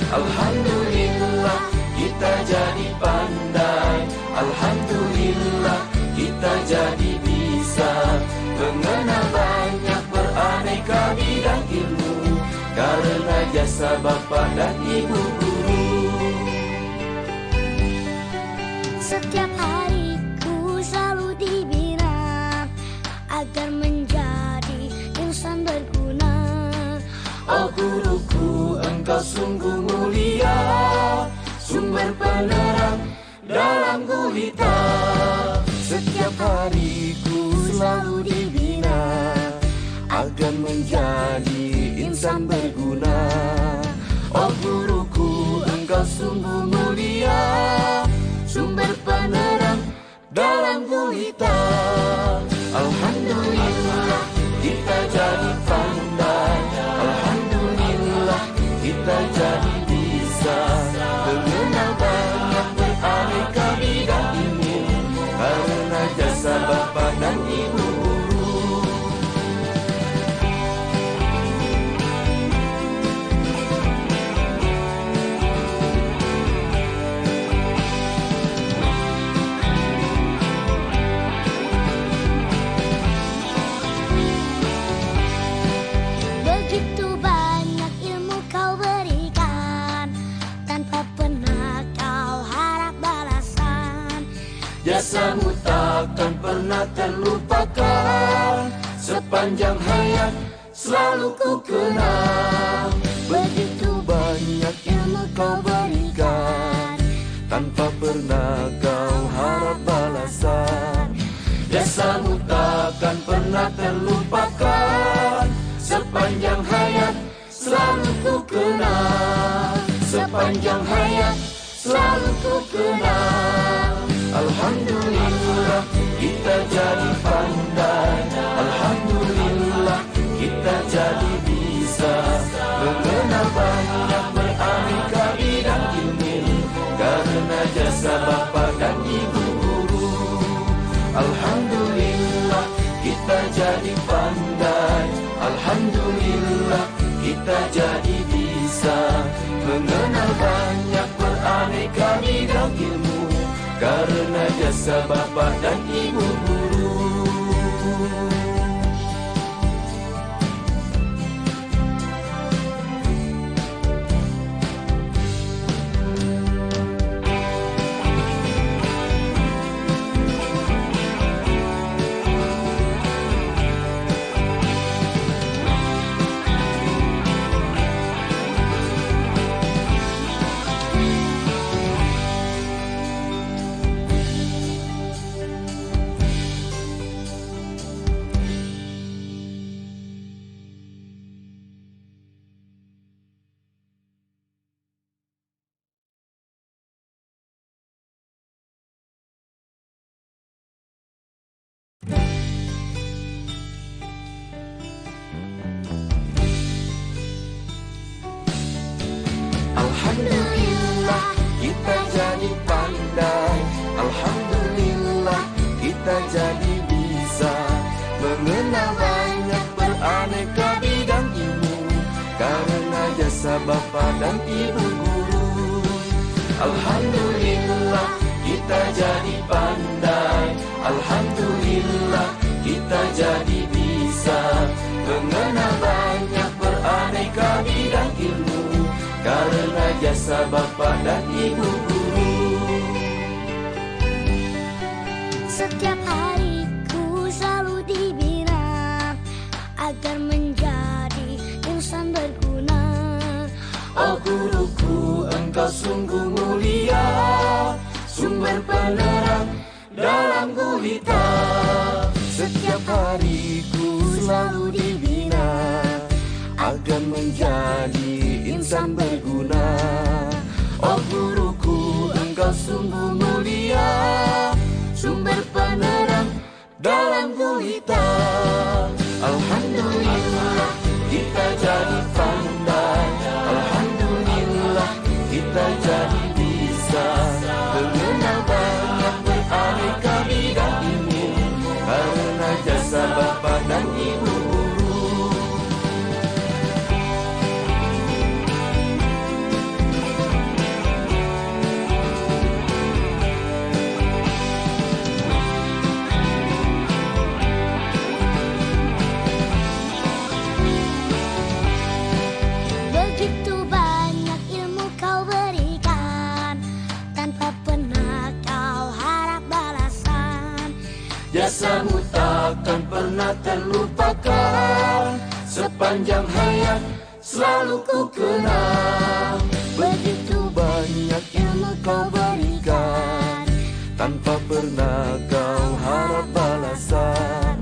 Speaker 1: Alhamdulillah kita jadi pandai, alhamdulillah kita jadi bisa mengenal banyak beraneka bidang ilmu karena jasa bapa dan ibu guru.
Speaker 2: Setiap hariku selalu dibina agar menjadi insan berguna.
Speaker 1: Oh guruku, engkau sungguh mulia, sumber penerang dalam gulita. Setiap hariku selalu dibina agar menjadi insan berguna. Oh guruku, engkau sungguh mulia, sumber penerang dalam gulita. Alhamdulillah kita jadi pandai, alhamdulillah kita jadi bisa mengenal banyak beraneka bidang ilmu karena jasa bapa dan ibu guru.
Speaker 2: Begitu banyak ilmu kau berikan, tanpa pernah kau harap balasan.
Speaker 1: Jasamu takkan pernah terlupakan, sepanjang hayat selalu ku kenang. Begitu banyak ilmu kau berikan, tanpa pernah kau harap balasan. Jasamu takkan pernah terlupakan, sepanjang hayat selalu ku kenang. Sepanjang hayat selalu ku kenang. Alhamdulillah kita jadi pandai, alhamdulillah kita jadi bisa mengenal banyak beraneka bidang ilmu karena jasa bapa dan ibu guru. Alhamdulillah kita jadi pandai, alhamdulillah kita jadi bisa mengenal banyak beraneka bidang ilmu karena jasa bapa dan ibu guru. Alhamdulillah kita jadi pandai, alhamdulillah kita jadi bisa mengenal banyak beraneka bidang ilmu karena jasa bapa dan ibu guru. Alhamdulillah kita jadi pandai, alhamdulillah kita jadi bisa mengenal banyak beraneka bidang ilmu karena jasa bapa dan ibu guru.
Speaker 2: Setiap hariku selalu dibina agar menjadi insan berguna.
Speaker 1: Oh guruku, engkau sungguh mulia, sumber penerang dalam gulita. Setiap hariku selalu dibina agar menjadi insan berguna. Oh guruku, engkau sungguh mulia, sumber penerang dalam gulita. Alhamdulillah kita jadi pandai, alhamdulillah kita jadi bisa mengenal banyak beraneka bidang ilmu karena jasa bapa dan ibu guru. pernah terlupakan. Sepanjang hayat selalu ku kenang. Begitu banyak ilmu kau berikan, tanpa pernah kau harap balasan.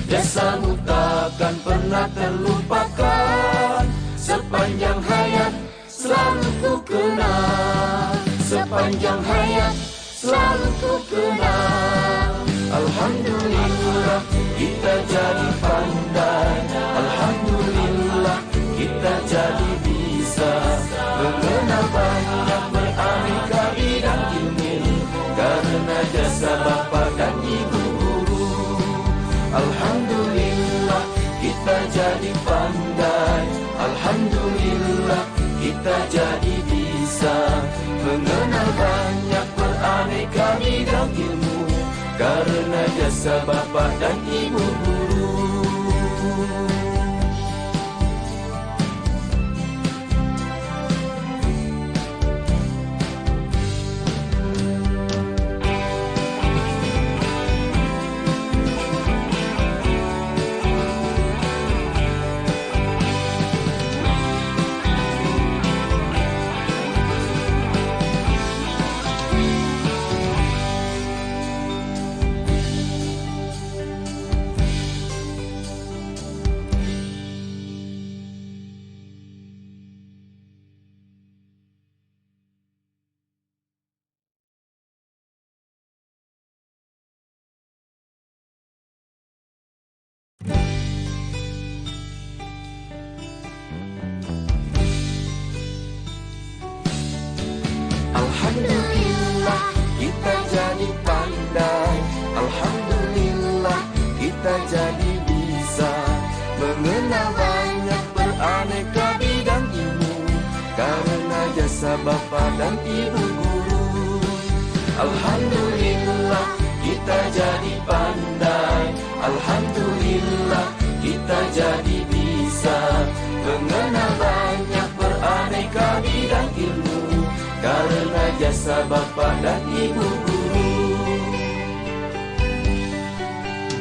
Speaker 1: Jasamu takkan pernah terlupakan. Sepanjang hayat selalu ku kenang. Sepanjang hayat selalu ku kenang. Alhamdulillah kita jadi pandai. Alhamdulillah kita jadi bisa mengenal banyak beraneka bidang ilmu, karena jasa bapa dan ibu guru. Alhamdulillah kita jadi pandai. Alhamdulillah kita jadi bisa mengenal banyak beraneka bidang ilmu, karena jasa bapa dan ibu guru. Alhamdulillah kita jadi pandai. Alhamdulillah kita jadi bisa mengenal banyak beraneka bidang ilmu, karena jasa bapa dan ibu guru. Alhamdulillah kita jadi pandai. Alhamdulillah kita jadi bisa mengenal banyak beraneka bidang ilmu, karena jasa bapa dan ibu guru.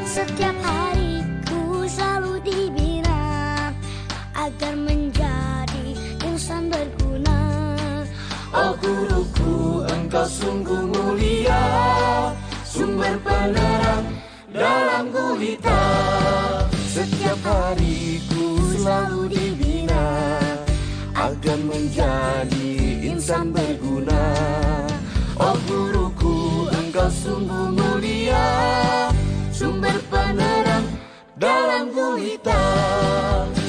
Speaker 2: Setiap hariku selalu dibina agar menjadi insan berguna.
Speaker 1: Oh guruku, engkau sungguh mulia, sumber penerang dalam gulita. Setiap hariku selalu dibina agar menjadi insan berguna. Oh guruku, engkau sungguh mulia, sumber penerang dalam gulita.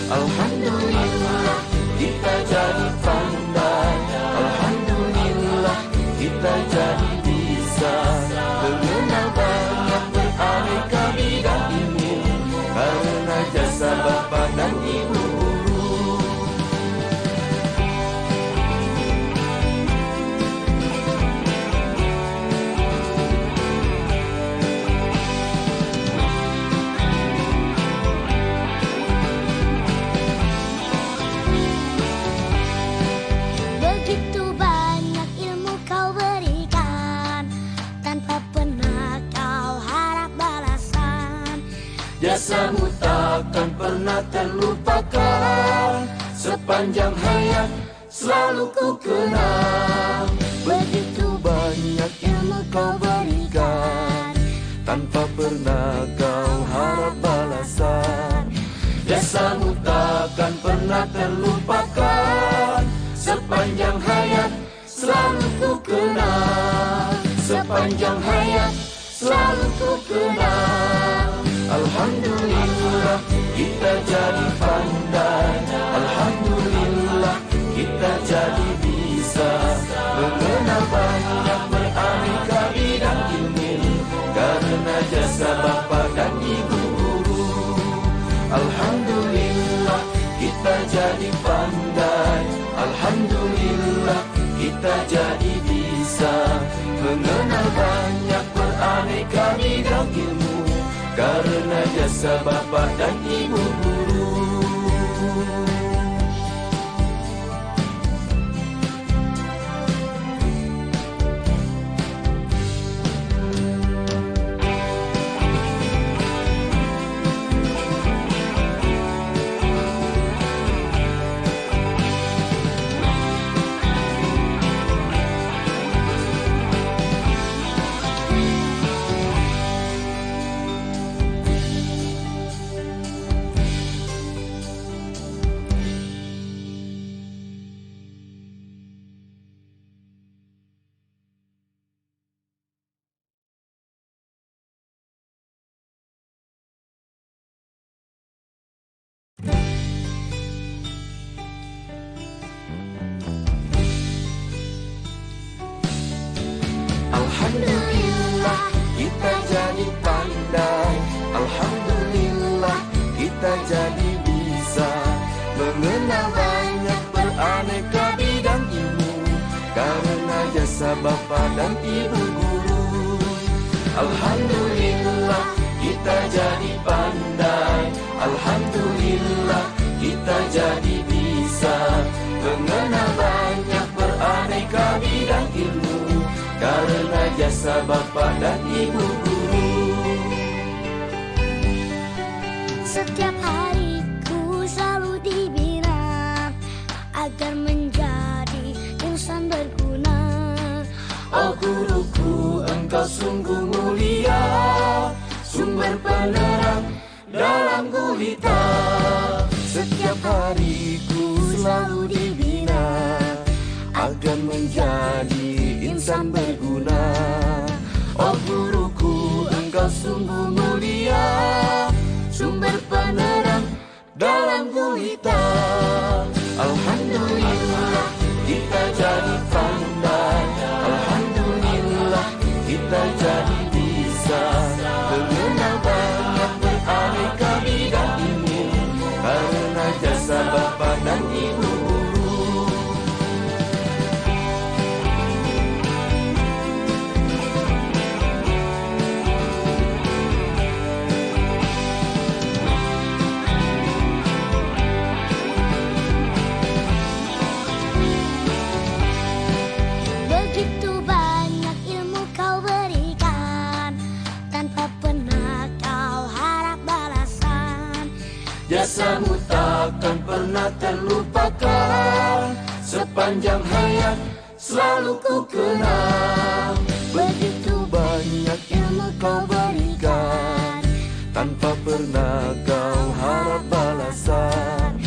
Speaker 1: Alhamdulillah kita jadi pandai. Alhamdulillah kita jadi bisa mengenal banyak beraneka bidang ilmu, karena jasa bapa dan ibu guru.
Speaker 2: Begitu banyak ilmu kau berikan, tanpa pernah kau harap balasan.
Speaker 1: Jasamu takkan pernah terlupakan. Sepanjang hayat selalu ku kenang. Begitu banyak ilmu kau berikan, tanpa pernah kau harap balasan. Jasamu takkan pernah terlupakan. Sepanjang hayat selalu ku kenang. Sepanjang hayat selalu ku kenang. Alhamdulillah kita jadi pandai. Alhamdulillah kita jadi bisa mengenal banyak beraneka bidang ilmu, karena jasa bapa dan ibu guru. Alhamdulillah kita jadi pandai. Alhamdulillah kita jadi bisa mengenal banyak beraneka bidang ilmu, karena jasa bapa dan ibu guru. bapa dan ibu guru. Alhamdulillah kita jadi pandai, alhamdulillah kita jadi bisa mengenal banyak beraneka bidang ilmu karena jasa bapa dan ibu guru.
Speaker 2: Setiap hariku selalu dibina agar menjadi insan berguna.
Speaker 1: Oh guruku, engkau sungguh mulia, sumber penerang dalam gulita. Setiap hariku selalu dibina agar menjadi insan berguna. Oh guruku, engkau sungguh mulia, sumber penerang dalam gulita. Alhamdulillah kita jadi pandai, alhamdulillah kita jadi bisa mengenal banyak beraneka bidang ilmu karena jasa bapa dan ibu guru.
Speaker 2: Begitu banyak ilmu kau berikan, tanpa pernah kau harap balasan.
Speaker 1: Jasamu takkan pernah terlupakan, sepanjang hayat selalu ku kenang. Begitu banyak ilmu kau berikan, tanpa pernah kau harap balasan.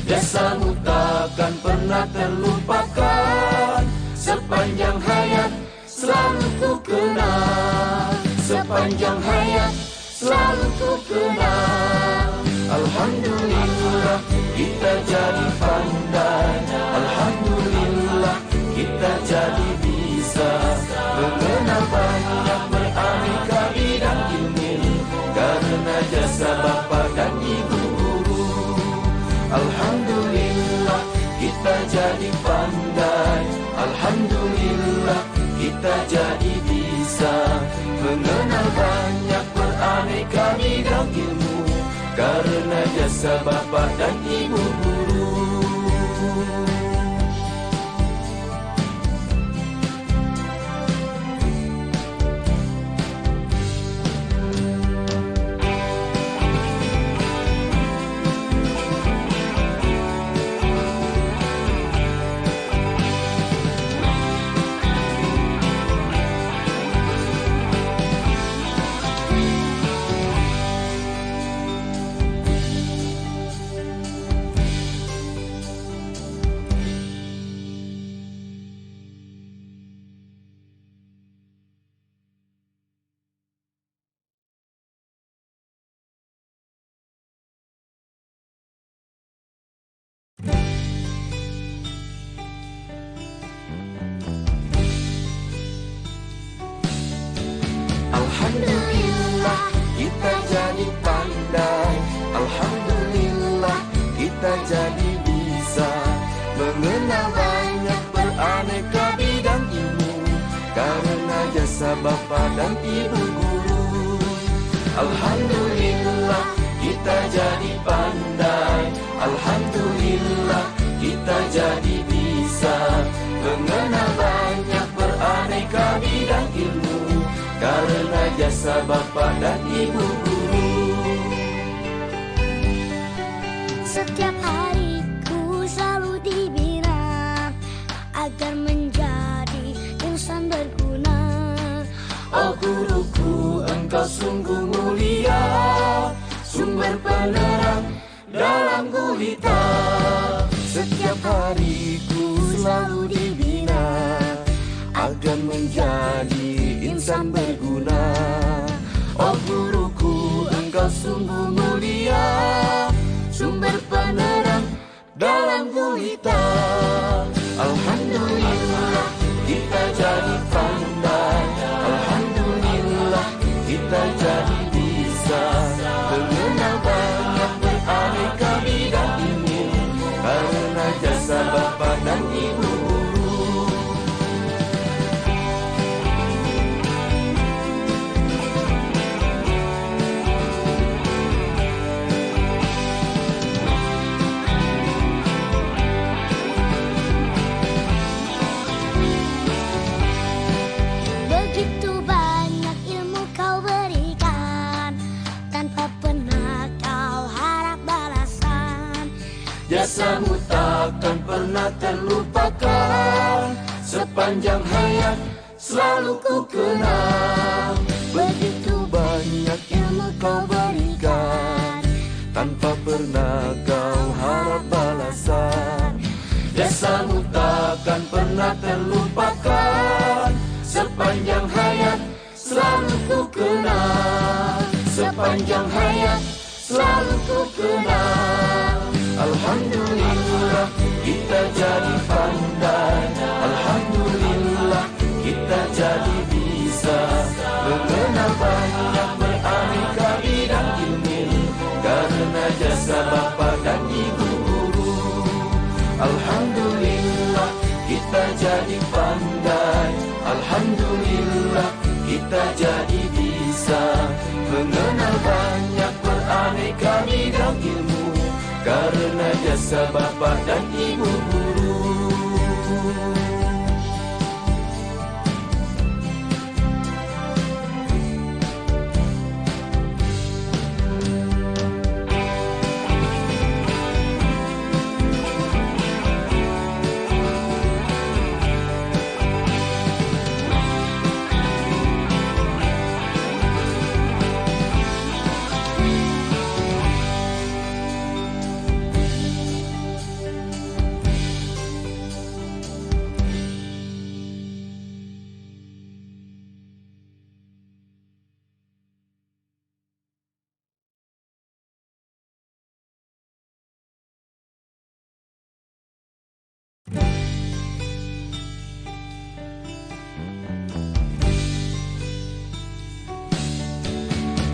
Speaker 1: Jasamu takkan pernah terlupakan, sepanjang hayat selalu ku kenang. Sepanjang hayat selalu ku kenang. Alhamdulillah kita jadi pandai, alhamdulillah kita jadi bisa mengenal banyak beraneka bidang ilmu karena jasa bapa dan ibu guru. Alhamdulillah kita jadi pandai, alhamdulillah kita jadi bisa mengenal banyak beraneka bidang ilmu karena jasa bapa dan ibu guru. Alhamdulillah kita jadi pandai, alhamdulillah kita jadi bisa mengenal banyak beraneka bidang ilmu karena jasa bapa dan ibu guru. Alhamdulillah kita jadi pandai, alhamdulillah kita jadi bisa mengenal banyak beraneka bidang ilmu karena jasa bapa dan ibu guru.
Speaker 2: Setiap hariku selalu dibina agar menjadi insan berguna.
Speaker 1: Oh guruku, engkau sungguh mulia, sumber penerang dalam gulita. Setiap hariku selalu dibina agar menjadi insan berguna. Oh guruku, engkau sungguh mulia, sumber penerang dalam gulita. Alhamdulillah kita jadi pandai, alhamdulillah kita jadi bisa mengenal banyak beraneka bidang ilmu karena jasa bapa dan ibu guru. Jasamu takkan pernah terlupakan, sepanjang hayat selalu ku kenang. Begitu banyak ilmu kau berikan, tanpa pernah kau harap balasan. Jasamu takkan pernah terlupakan, sepanjang hayat selalu ku kenang. Sepanjang hayat selalu ku kenang. Alhamdulillah kita jadi pandai, alhamdulillah kita jadi bisa mengenal banyak beraneka bidang ilmu, karena jasa bapa dan ibu guru. Alhamdulillah kita jadi pandai, alhamdulillah kita jadi bisa mengenal banyak beraneka bidang ilmu, karena jasa bapa dan ibu guru.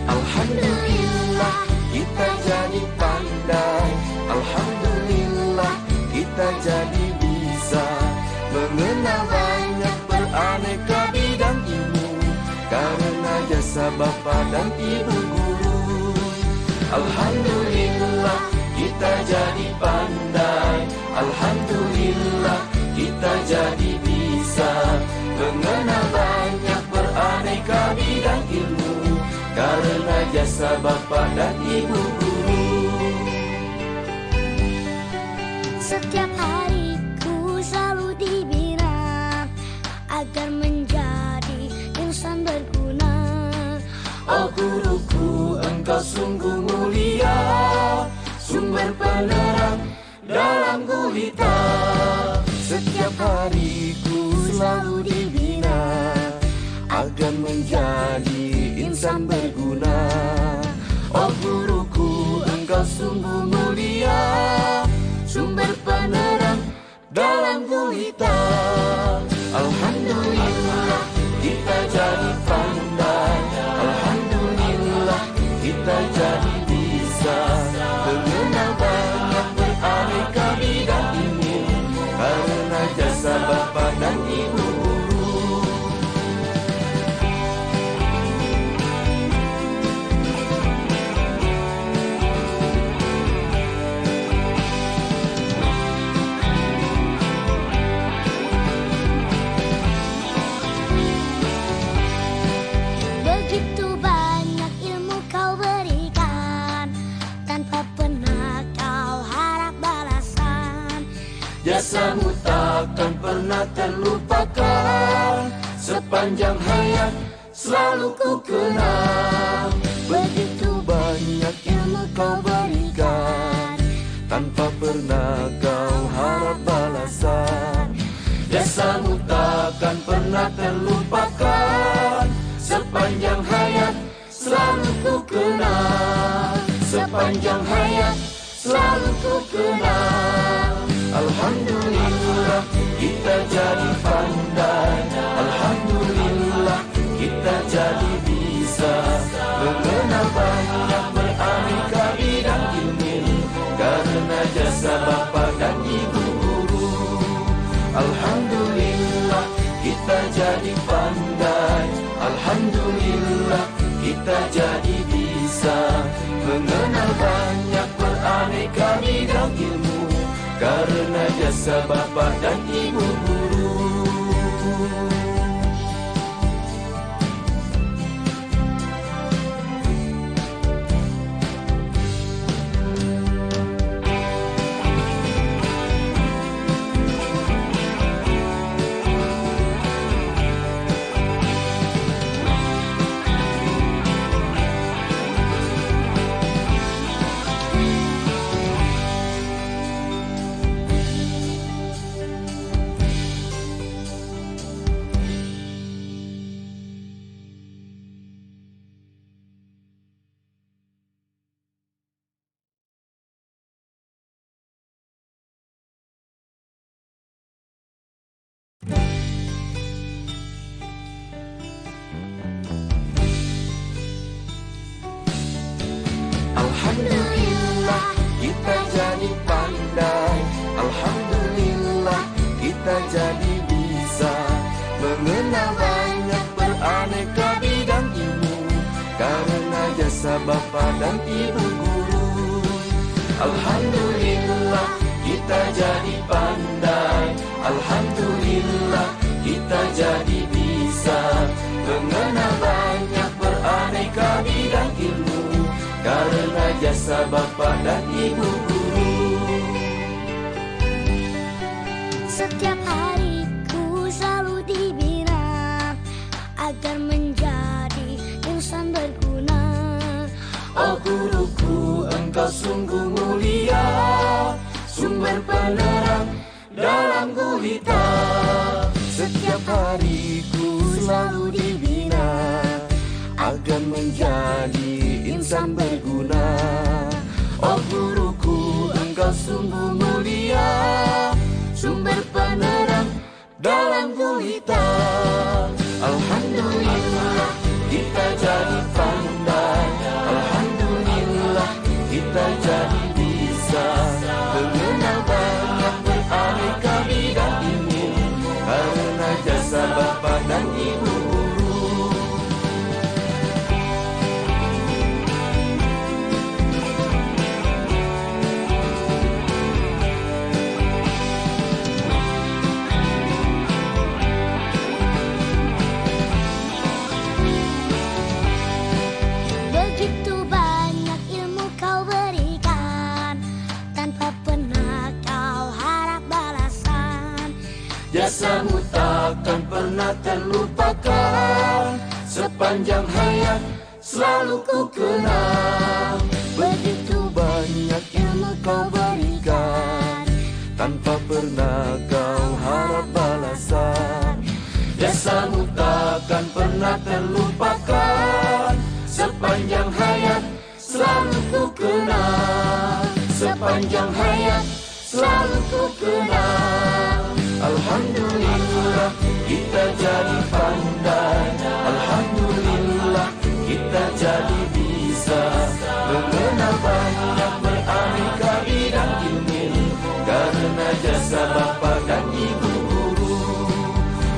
Speaker 1: Alhamdulillah kita jadi pandai, alhamdulillah kita jadi bisa mengenal banyak beraneka bidang ilmu, karena jasa bapa dan ibu guru. Alhamdulillah kita jadi pandai, alhamdulillah kita jadi bisa mengenal banyak beraneka bidang ilmu, karena jasa bapa dan ibu guru.
Speaker 2: Setiap hariku selalu dibina agar menjadi insan berguna.
Speaker 1: Oh guruku, engkau sungguh mulia, sumber penerang dalam gulita. Setiap hariku selalu dibina agar menjadi insan berguna. Oh guruku, engkau sungguh mulia, sumber penerang dalam gulita. Alhamdulillah kita jadi pandai, alhamdulillah kita jadi bisa mengenal banyak beraneka bidang ilmu, karena jasa bapa dan ibu guru.
Speaker 2: Begitu banyak ilmu kau berikan, tanpa pernah kau harap balasan.
Speaker 1: Jasamu takkan pernah terlupakan, sepanjang hayat selalu ku kenang. Begitu banyak ilmu kau berikan, tanpa pernah kau harap balasan. Jasamu takkan pernah terlupakan, sepanjang hayat selalu ku kenang. Sepanjang hayat selalu ku kenang. Alhamdulillah kita jadi pandai, alhamdulillah kita jadi bisa mengenal banyak beraneka bidang ilmu, karena jasa bapa dan ibu guru. Alhamdulillah kita jadi pandai, alhamdulillah kita jadi bisa mengenal banyak beraneka bidang ilmu, karena jasa bapa dan ibu guru. Alhamdulillah kita jadi pandai. Alhamdulillah kita jadi bisa mengenal banyak beraneka bidang ilmu karena jasa Bapa dan Ibu guru.
Speaker 2: Setiap hariku selalu dibina agar menjadi insan berguna.
Speaker 1: Oh guruku, engkau sungguh mulia, sumber penerang dalam gulita. Setiap hariku selalu dibina agar menjadi insan berguna. Oh guruku, engkau sungguh mulia, sumber penerang dalam gulita. Alhamdulillah kita jadi pandai. Alhamdulillah kita jadi bisa mengenal banyak beraneka bidang ilmu karena jasa Bapa dan Ibu guru.
Speaker 2: Begitu banyak ilmu kau berikan, tanpa pernah kau harap balasan.
Speaker 1: Jasamu takkan pernah terlupakan, sepanjang hayat selalu ku kenang. Begitu banyak ilmu kau berikan, tanpa pernah kau harap balasan. Jasamu takkan pernah terlupakan, sepanjang hayat selalu ku kenang. Sepanjang hayat selalu ku kenang. Alhamdulillah kita jadi pandai. Alhamdulillah kita jadi bisa mengenal banyak beraneka bidang ilmu karena jasa Bapa dan Ibu guru.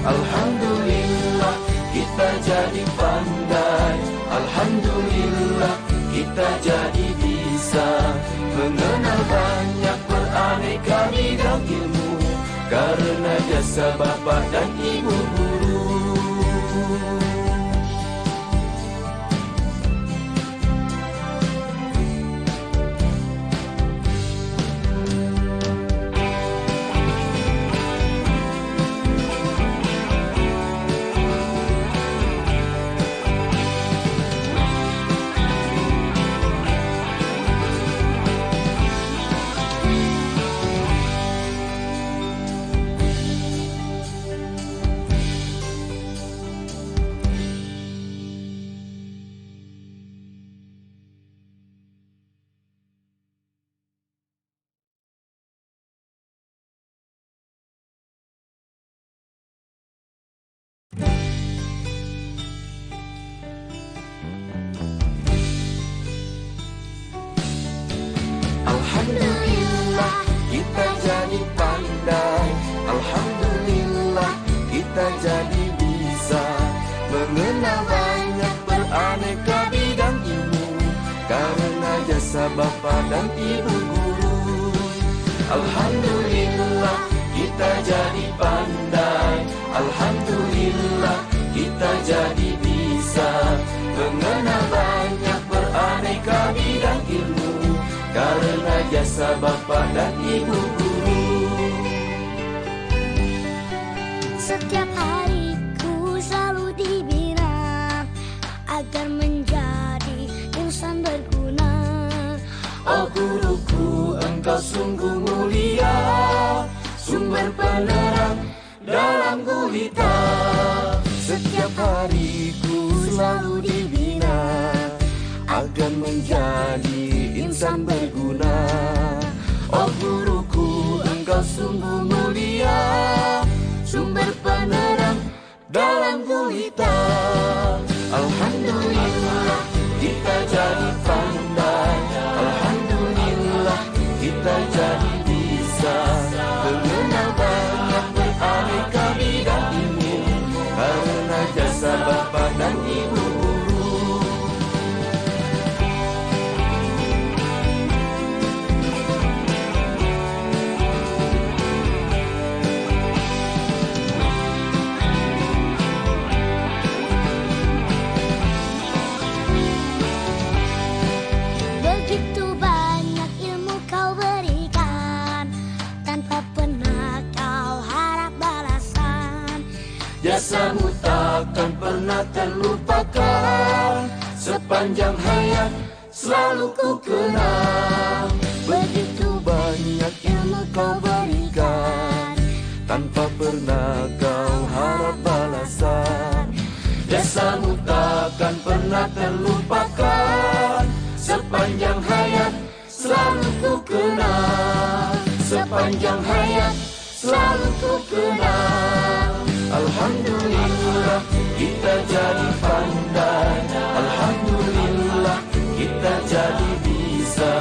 Speaker 1: Alhamdulillah kita jadi pandai. Alhamdulillah kita jadi bisa mengenal banyak beraneka bidang ilmu karena jasa Bapa dan Ibu guru. Alhamdulillah kita jadi pandai. Alhamdulillah kita jadi bisa mengenal banyak beraneka bidang ilmu karena jasa Bapa dan Ibu guru. Alhamdulillah kita jadi pandai. Alhamdulillah kita jadi bisa mengenal banyak beraneka bidang ilmu karena jasa Bapa dan Ibu guru.
Speaker 2: Setiap hariku selalu dibina agar menjadi insan berguna.
Speaker 1: Oh guruku, engkau sungguh mulia, sumber penerang dalam gulita. Setiap hariku selalu dibina agar menjadi insan berguna. Oh guruku, engkau sungguh mulia, sumber penerang dalam gulita. Alhamdulillah kita jadi pandai. Alhamdulillah kita jadi bisa mengenal banyak beraneka bidang ilmu karena jasa Bapa dan Ibu guru. Jasamu takkan pernah terlupakan, sepanjang hayat selalu ku kenang. Begitu banyak ilmu kau berikan, tanpa pernah kau harap balasan. Jasamu takkan pernah terlupakan, sepanjang hayat selalu ku kenang. Sepanjang hayat selalu ku kenang. Alhamdulillah kita jadi pandai, alhamdulillah kita jadi bisa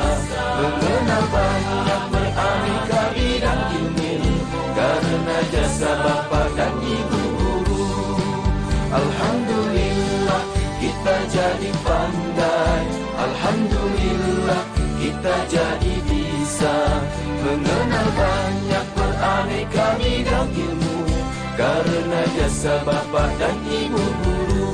Speaker 1: mengenal banyak beraneka bidang ilmu, karena jasa bapa dan ibu guru. Alhamdulillah kita jadi pandai, alhamdulillah kita jadi bisa mengenal banyak beraneka bidang ilmu, karena jasa bapa dan ibu guru.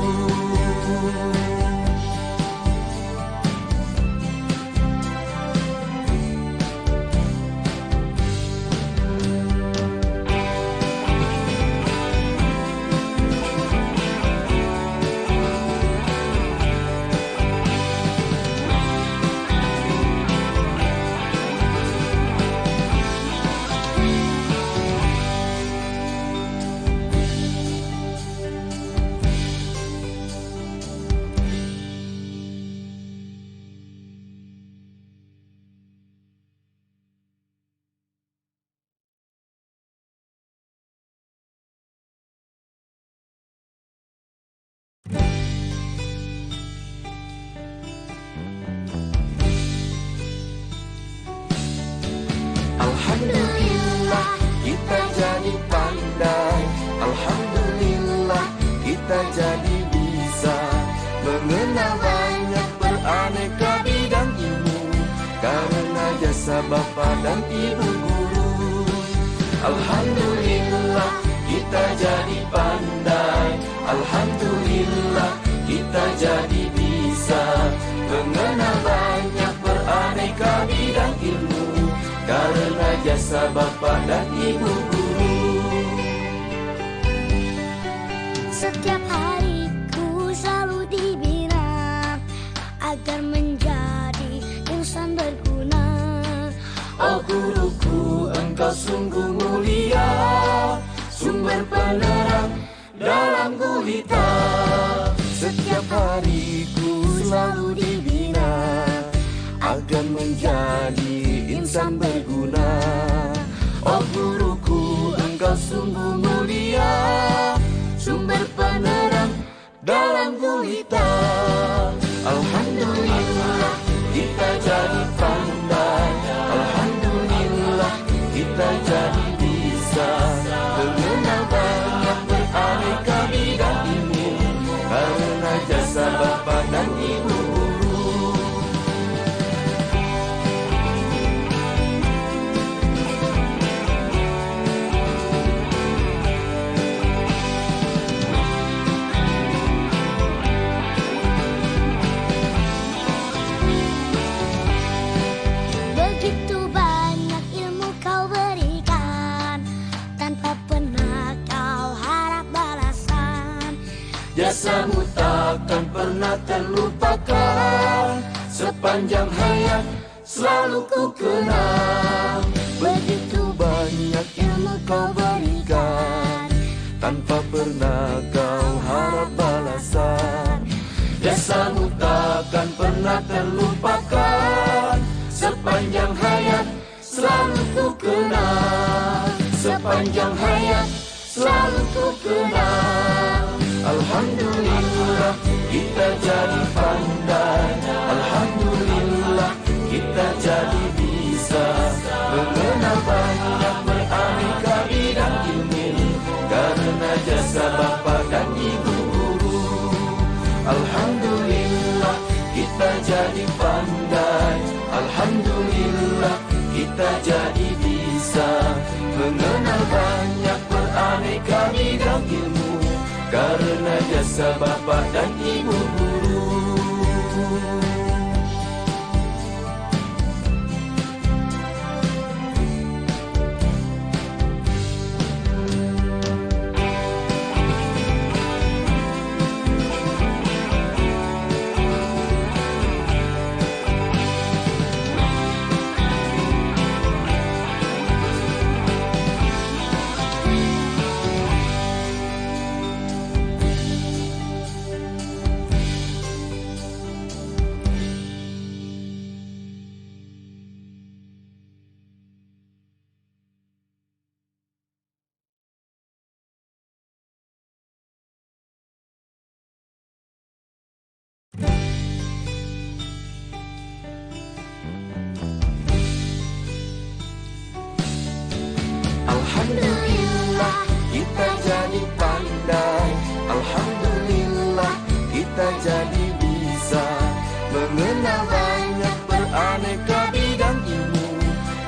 Speaker 1: Alhamdulillah kita jadi pandai, alhamdulillah kita jadi bisa mengenal banyak beraneka bidang ilmu, karena jasa bapa dan ibu guru. Alhamdulillah kita jadi pandai, alhamdulillah kita jadi bisa mengenal banyak beraneka bidang ilmu, karena jasa bapa dan ibu guru.
Speaker 2: Setiap hariku selalu dibina agar menjadi insan berguna.
Speaker 1: Oh guruku, engkau sungguh mulia, sumber penerang dalam gulita. Setiap hariku selalu dibina agar menjadi insan berguna. Oh guruku, engkau sungguh mulia, sumber penerang dalam gulita. Alhamdulillah kita jadi pandai, alhamdulillah kita jadi bisa mengenal banyak beraneka bidang ilmu, karena jasa bapa dan ibu guru.
Speaker 2: Begitu banyak ilmu kau berikan, tanpa pernah kau harap balasan.
Speaker 1: Jasamu takkan pernah terlupakan, sepanjang hayat selalu ku kenang. Begitu banyak ilmu kau berikan, tanpa pernah kau harap balasan. Jasamu takkan pernah terlupakan, sepanjang hayat selalu ku kenang. Sepanjang hayat selalu ku kenang. Alhamdulillah kita jadi pandai, alhamdulillah kita jadi bisa mengenal banyak beraneka bidang ilmu, karena jasa bapa dan ibu guru. Alhamdulillah kita jadi pandai, alhamdulillah kita jadi bisa mengenal banyak beraneka bidang ilmu, karena jasa bapa dan ibu guru.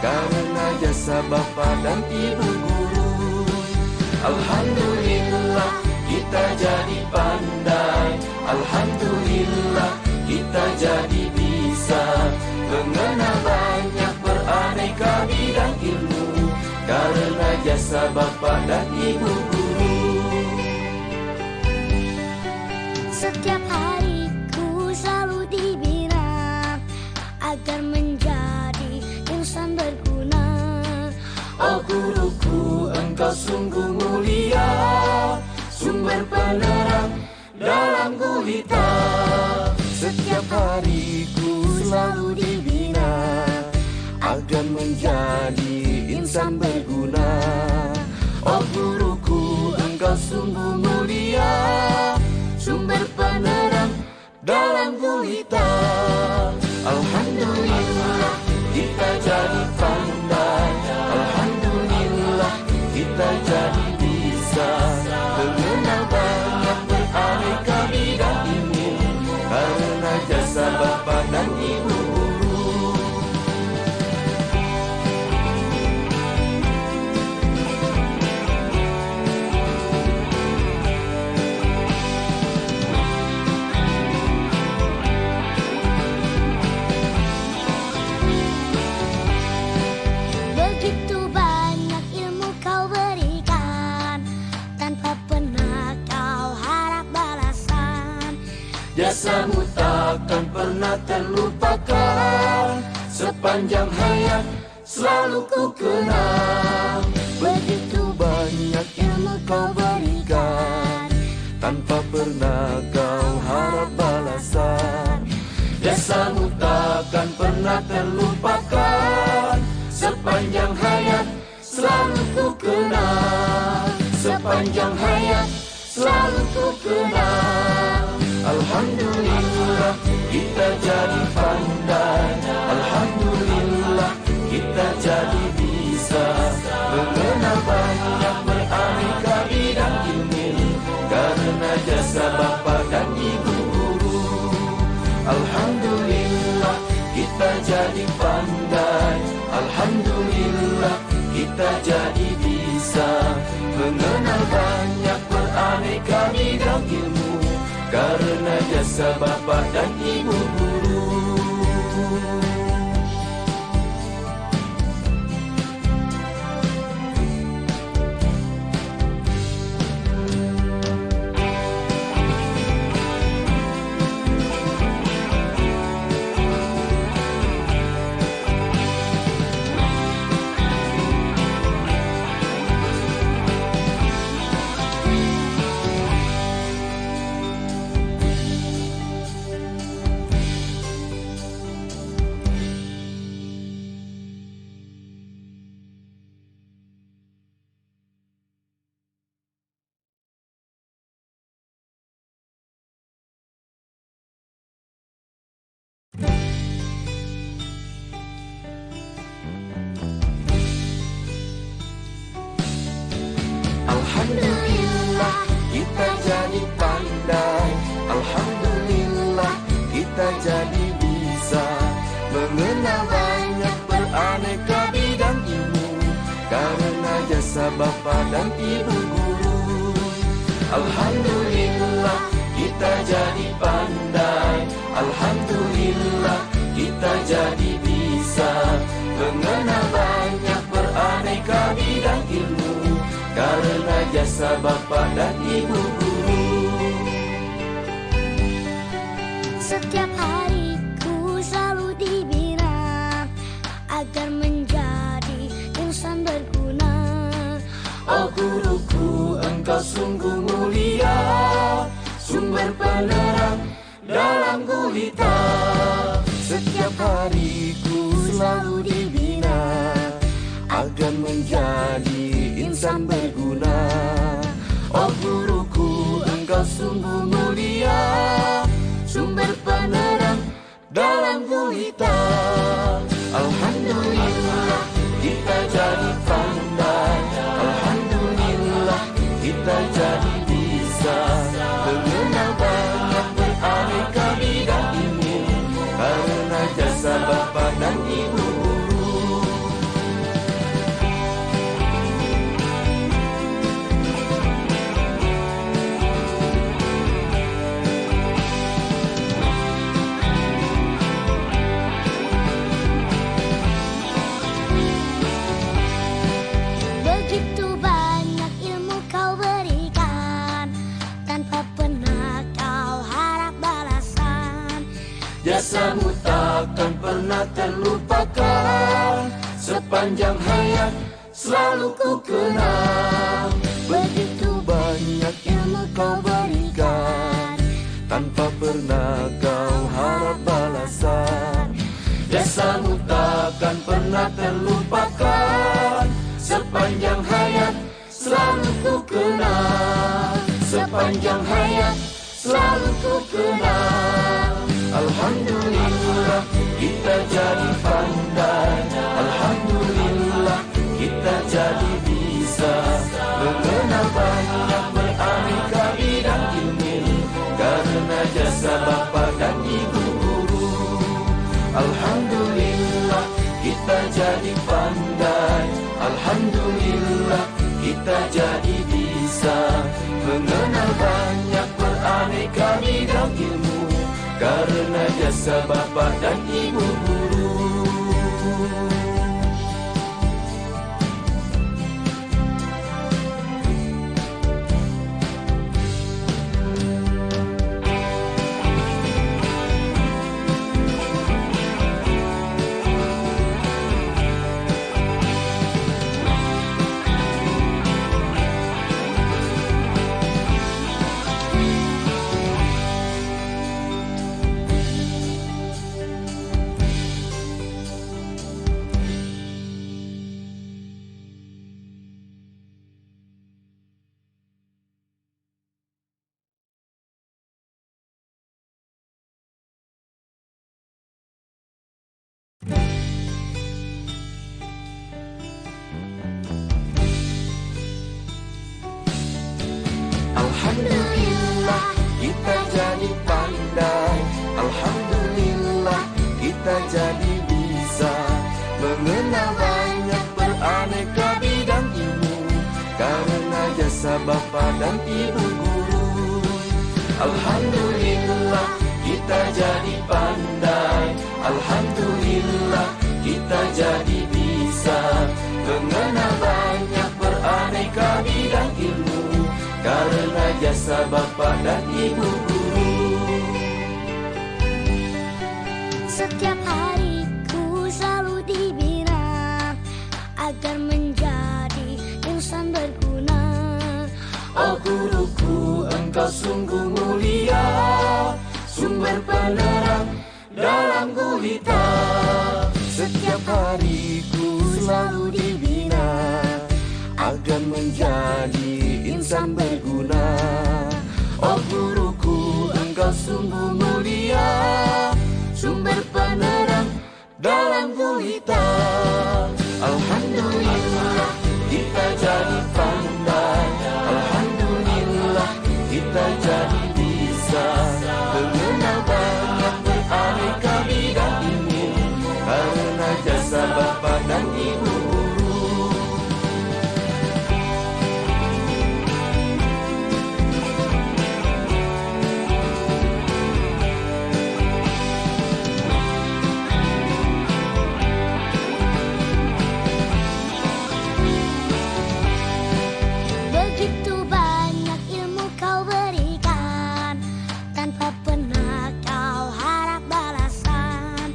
Speaker 1: karena jasa Bapa dan Ibu guru. Alhamdulillah kita jadi pandai, alhamdulillah kita jadi bisa mengenal banyak beraneka bidang ilmu karena jasa Bapa dan Ibu guru.
Speaker 2: Setiap hariku selalu dibina agar menjadi insan berguna.
Speaker 1: Oh guruku, engkau sungguh mulia, sumber penerang dalam gulita. Setiap hariku selalu dibina agar menjadi insan berguna. Oh guruku, engkau sungguh mulia, sumber penerang dalam gulita. Alhamdulillah kita jadi pandai, alhamdulillah kita jadi bisa mengenal banyak beraneka bidang ilmu karena jasa Bapa dan Ibu guru.
Speaker 2: Begitu banyak ilmu kau berikan, tanpa pernah kau harap balasan.
Speaker 1: Jasamu takkan pernah terlupakan, sepanjang hayat selalu ku kenang. Begitu banyak ilmu kau berikan, tanpa pernah kau harap balasan. Jasamu takkan pernah terlupakan, sepanjang hayat selalu ku kenang. Sepanjang hayat selalu ku kenang. Alhamdulillah kita jadi pandai, alhamdulillah kita jadi bisa mengenal banyak beraneka bidang ilmu karena jasa Bapa dan Ibu guru. Alhamdulillah kita jadi pandai, alhamdulillah kita jadi bisa mengenal banyak beraneka bidang ilmu karena jasa Bapa dan Ibu guru. Alhamdulillah kita jadi pandai, alhamdulillah kita jadi bisa mengenal banyak beraneka bidang ilmu karena jasa Bapa dan Ibu guru. Alhamdulillah kita jadi pandai, alhamdulillah kita jadi bisa mengenal banyak beraneka bidang ilmu karena jasa Bapa dan Ibu guru.
Speaker 2: Setiap hariku selalu dibina agar menjadi insan berguna.
Speaker 1: Oh guruku, engkau sungguh mulia, sumber penerang dalam gulita. Setiap hariku selalu dibina agar menjadi insan berguna. Oh guruku, engkau sungguh mulia, sumber penerang dalam gulita. Alhamdulillah kita jadi pandai, alhamdulillah kita jadi bisa mengenal banyak beraneka bidang ilmu karena jasa Bapa dan Ibu guru. pernah terlupakan. Sepanjang hayat selalu ku kenang. Begitu banyak ilmu kau berikan, tanpa pernah kau harap balasan. Jasamu takkan pernah terlupakan. Sepanjang hayat selalu ku kenang. Sepanjang hayat selalu ku kenang. Alhamdulillah kita jadi pandai. Alhamdulillah kita jadi bisa mengenal banyak beraneka bidang ilmu, karena jasa bapa dan ibu guru. Alhamdulillah kita jadi pandai. Alhamdulillah kita jadi bisa mengenal banyak beraneka bidang ilmu, karena jasa bapa dan ibu guru. Alhamdulillah kita jadi pandai. Alhamdulillah kita jadi bisa mengenal banyak beraneka bidang ilmu, karena jasa bapa dan ibu guru. Alhamdulillah kita jadi pandai. Alhamdulillah kita jadi bisa mengenal banyak beraneka bidang ilmu, karena jasa bapa dan ibu guru.
Speaker 2: Setiap hariku selalu dibina agar menjadi insan berguna.
Speaker 1: Oh guruku, engkau sungguh mulia, sumber penerang dalam gulita. Setiap hariku selalu dibina agar menjadi insan berguna. Oh guruku, engkau sungguh mulia, sumber penerang dalam gulita. Alhamdulillah kita jadi pandai. Alhamdulillah kita jadi bisa mengenal banyak beraneka bidang ilmu, karena jasa bapa dan ibu guru.
Speaker 2: Begitu banyak ilmu kau berikan, tanpa pernah kau harap balasan.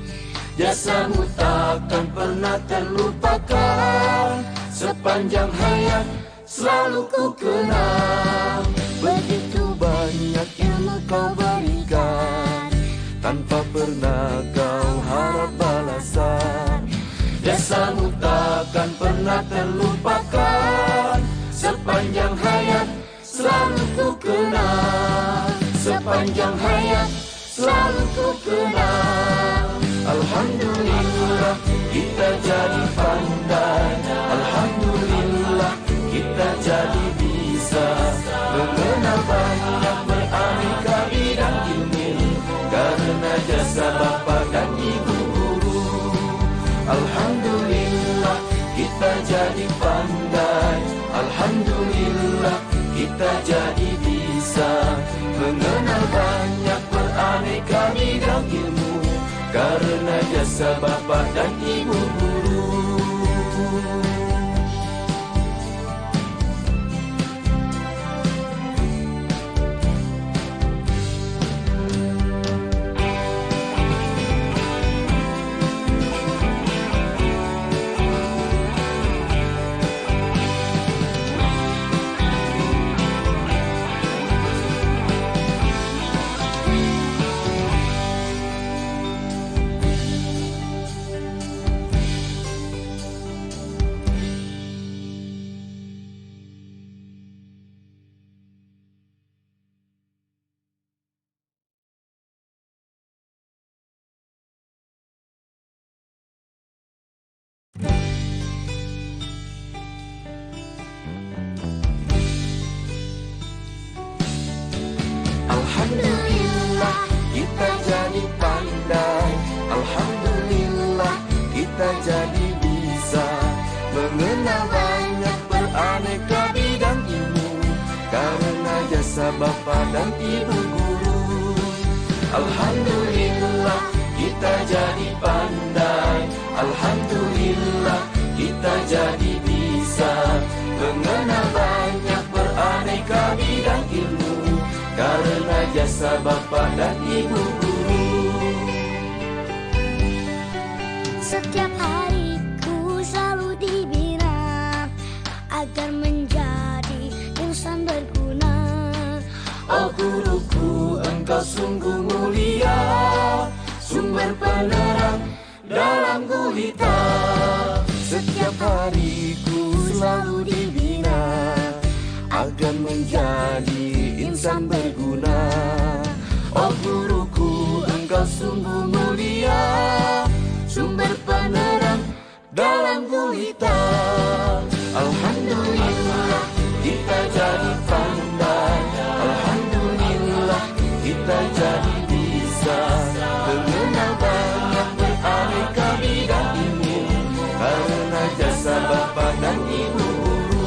Speaker 1: Jasamu takkan pernah terlupakan. Sepanjang hayat selalu ku kenang. Begitu banyak ilmu kau berikan, tanpa pernah kau harap balasan. Jasamu takkan pernah terlupakan. Sepanjang hayat selalu ku kenang. Sepanjang hayat selalu ku kenang. Alhamdulillah kita jadi pandai. Alhamdulillah kita jadi bisa mengenal banyak beraneka bidang ilmu, karena jasa bapa dan ibu guru. Alhamdulillah kita jadi pandai. Alhamdulillah kita jadi bisa mengenal banyak beraneka bidang ilmu, karena jasa bapa dan ibu guru. mengenal banyak beraneka bidang ilmu, karena jasa Bapa dan Ibu guru. Alhamdulillah kita jadi pandai, alhamdulillah kita jadi bisa mengenal banyak beraneka bidang ilmu, karena jasa Bapa dan Ibu guru.
Speaker 2: Setiap hariku selalu dibina agar menjadi insan berguna.
Speaker 1: Oh guruku, engkau sungguh mulia, sumber penerang dalam gulita. Setiap hariku selalu dibina agar menjadi insan berguna. Oh guruku, engkau sungguh mulia, sumber penerang dalam gulita. Alhamdulillah kita jadi pandai, alhamdulillah kita jadi bisa mengenal banyak beraneka bidang ilmu, karena jasa Bapa dan Ibu guru.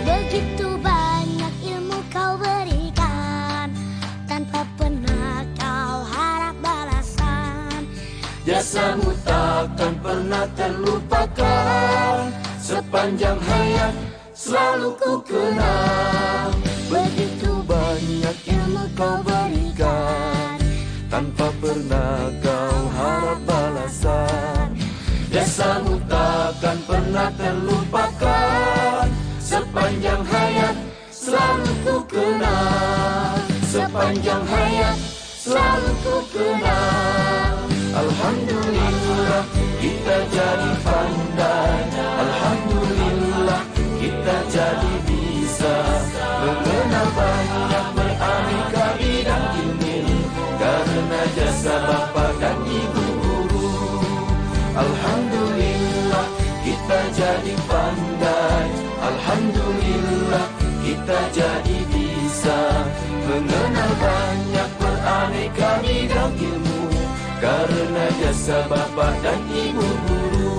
Speaker 2: Begitu banyak ilmu kau berikan, tanpa pernah kau harap balasan.
Speaker 1: Jasamu takkan pernah terlupakan, sepanjang hayat selalu ku kenang. Begitu banyak ilmu kau berikan, tanpa pernah kau harap balasan. Jasamu takkan pernah terlupakan, sepanjang hayat selalu ku kenang. Sepanjang hayat selalu ku kenang. Alhamdulillah kita jadi pandai, alhamdulillah kita jadi bisa mengenal banyak beraneka bidang ilmu, karena jasa Bapa dan Ibu guru. Alhamdulillah kita jadi pandai, alhamdulillah kita jadi bisa mengenal banyak beraneka bidang ilmu, karena jasa Bapa dan Ibu guru.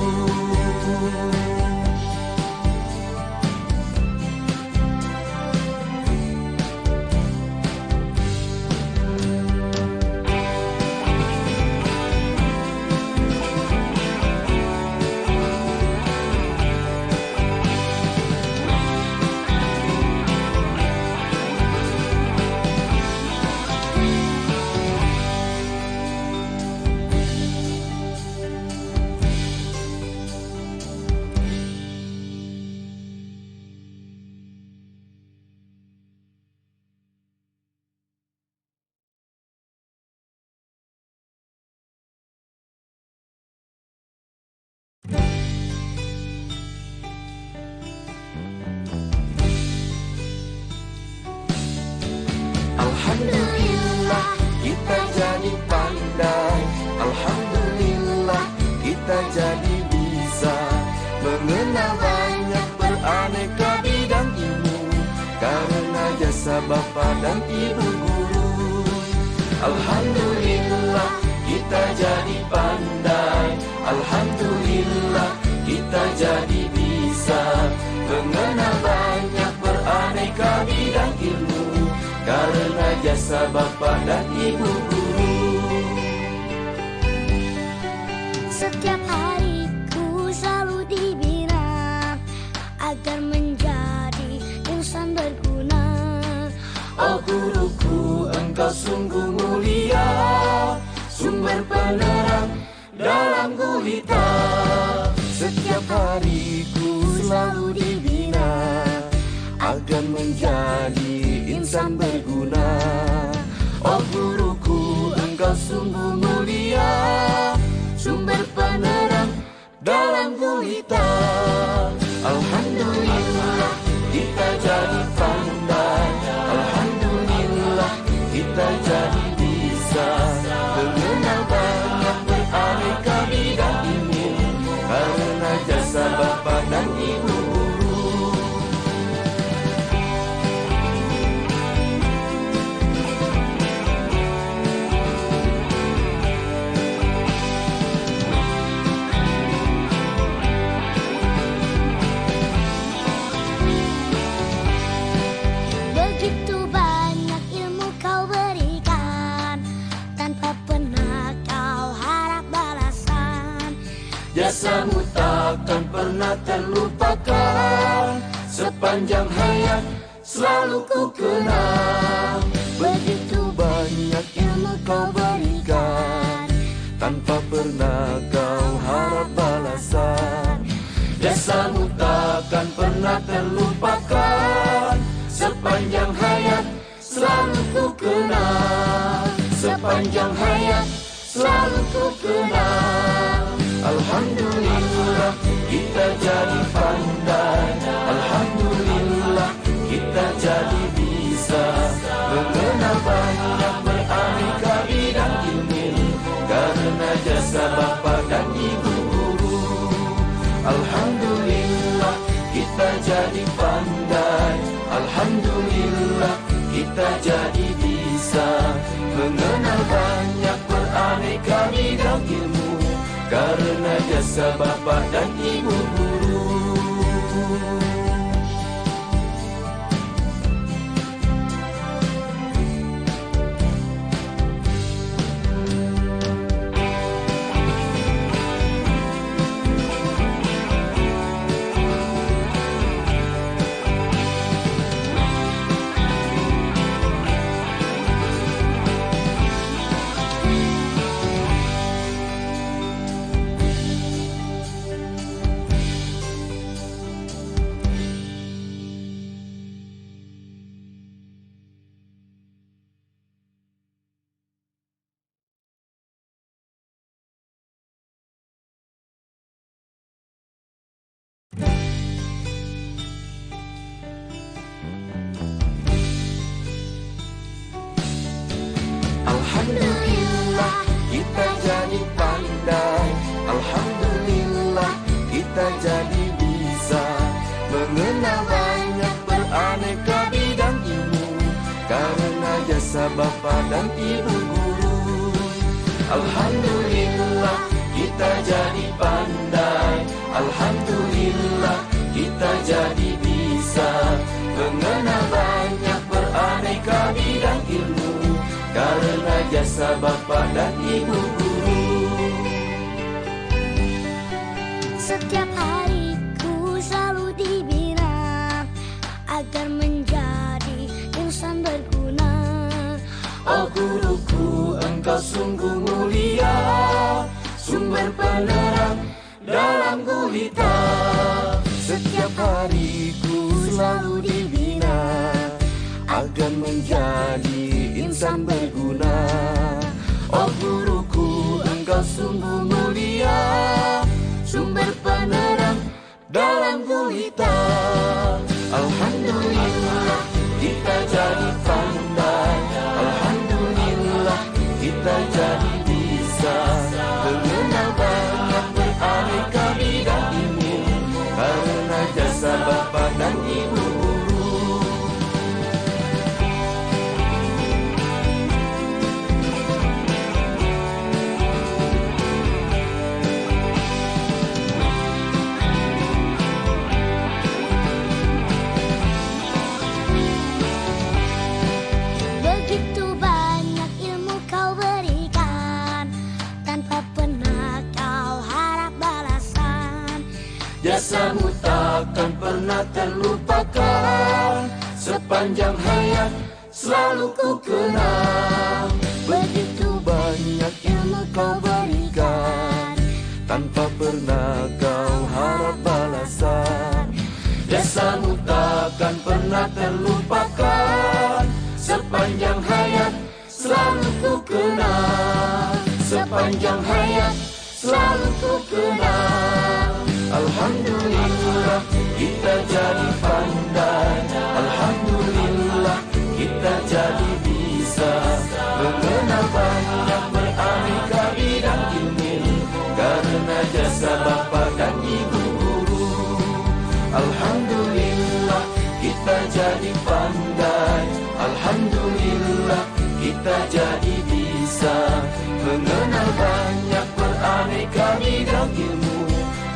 Speaker 1: Alhamdulillah kita jadi pandai, alhamdulillah kita jadi bisa mengenal banyak beraneka bidang ilmu, karena jasa Bapa dan Ibu guru. Alhamdulillah kita jadi pandai, alhamdulillah kita jadi bisa mengenal banyak beraneka bidang ilmu, karena jasa Bapa dan Ibu guru.
Speaker 2: Setiap hariku selalu dibina agar menjadi insan berguna.
Speaker 1: Oh guruku, engkau sungguh mulia, sumber penerang dalam gulita. Setiap hariku selalu dibina agar menjadi insan berguna. Oh guruku, engkau sungguh mulia, sumber penerang dalam gulita. Alhamdulillah kita jadi pandai, alhamdulillah kita jadi bisa mengenal banyak beraneka bidang ilmu, bapa dan ibu guru.
Speaker 2: Begitu banyak ilmu kau berikan, tanpa pernah kau harap balasan.
Speaker 1: Jasamu takkan pernah terlupakan, sepanjang hayat selalu ku kenang. Begitu banyak ilmu kau berikan, tanpa pernah kau harap balasan. Jasamu takkan pernah terlupakan, sepanjang hayat selalu ku kenang. Sepanjang hayat selalu ku kenang. Alhamdulillah kita jadi pandai, alhamdulillah kita jadi bisa mengenal banyak beraneka bidang ilmu, karena jasa bapa dan ibu guru. Alhamdulillah kita jadi pandai, alhamdulillah kita jadi bisa mengenal banyak beraneka bidang ilmu, karena jasa bapa dan ibu guru. Alhamdulillah kita jadi pandai, alhamdulillah kita jadi bisa mengenal banyak beraneka bidang ilmu, karena jasa bapa dan ibu guru. Alhamdulillah kita jadi pandai, alhamdulillah kita jadi bisa mengenal banyak beraneka bidang ilmu, karena jasa bapa dan ibu guru.
Speaker 2: Setiap hariku selalu dibina agar menjadi insan berguna.
Speaker 1: Oh guruku, engkau sungguh mulia, sumber penerang dalam gulita. Setiap hariku selalu dibina agar menjadi insan berguna. Oh guruku, engkau sungguh mulia, sumber penerang dalam gulita. Alhamdulillah kita jadi pandai, alhamdulillah kita jadi bisa mengenal banyak beraneka bidang ilmu, karena jasa bapa dan ibu guru.
Speaker 2: Begitu banyak ilmu kau berikan, tanpa pernah kau harap balasan.
Speaker 1: Jasamu takkan pernah terlupakan, sepanjang hayat selalu ku kenang. Begitu banyak ilmu kau berikan, tanpa pernah kau harap balasan. Jasamu takkan pernah terlupakan, sepanjang hayat selalu ku kenang. Sepanjang hayat selalu ku kenang. Alhamdulillah kita jadi pandai, alhamdulillah kita jadi bisa mengenal banyak beraneka bidang ilmu, karena jasa bapa dan ibu guru.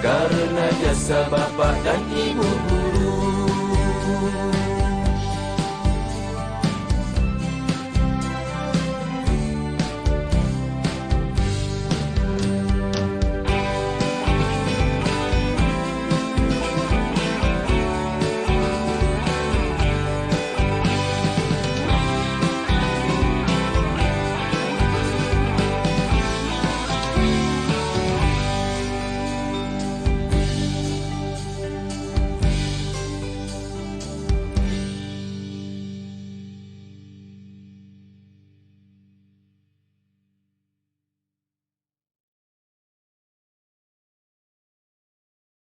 Speaker 1: karena jasa Bapak dan Ibu guru.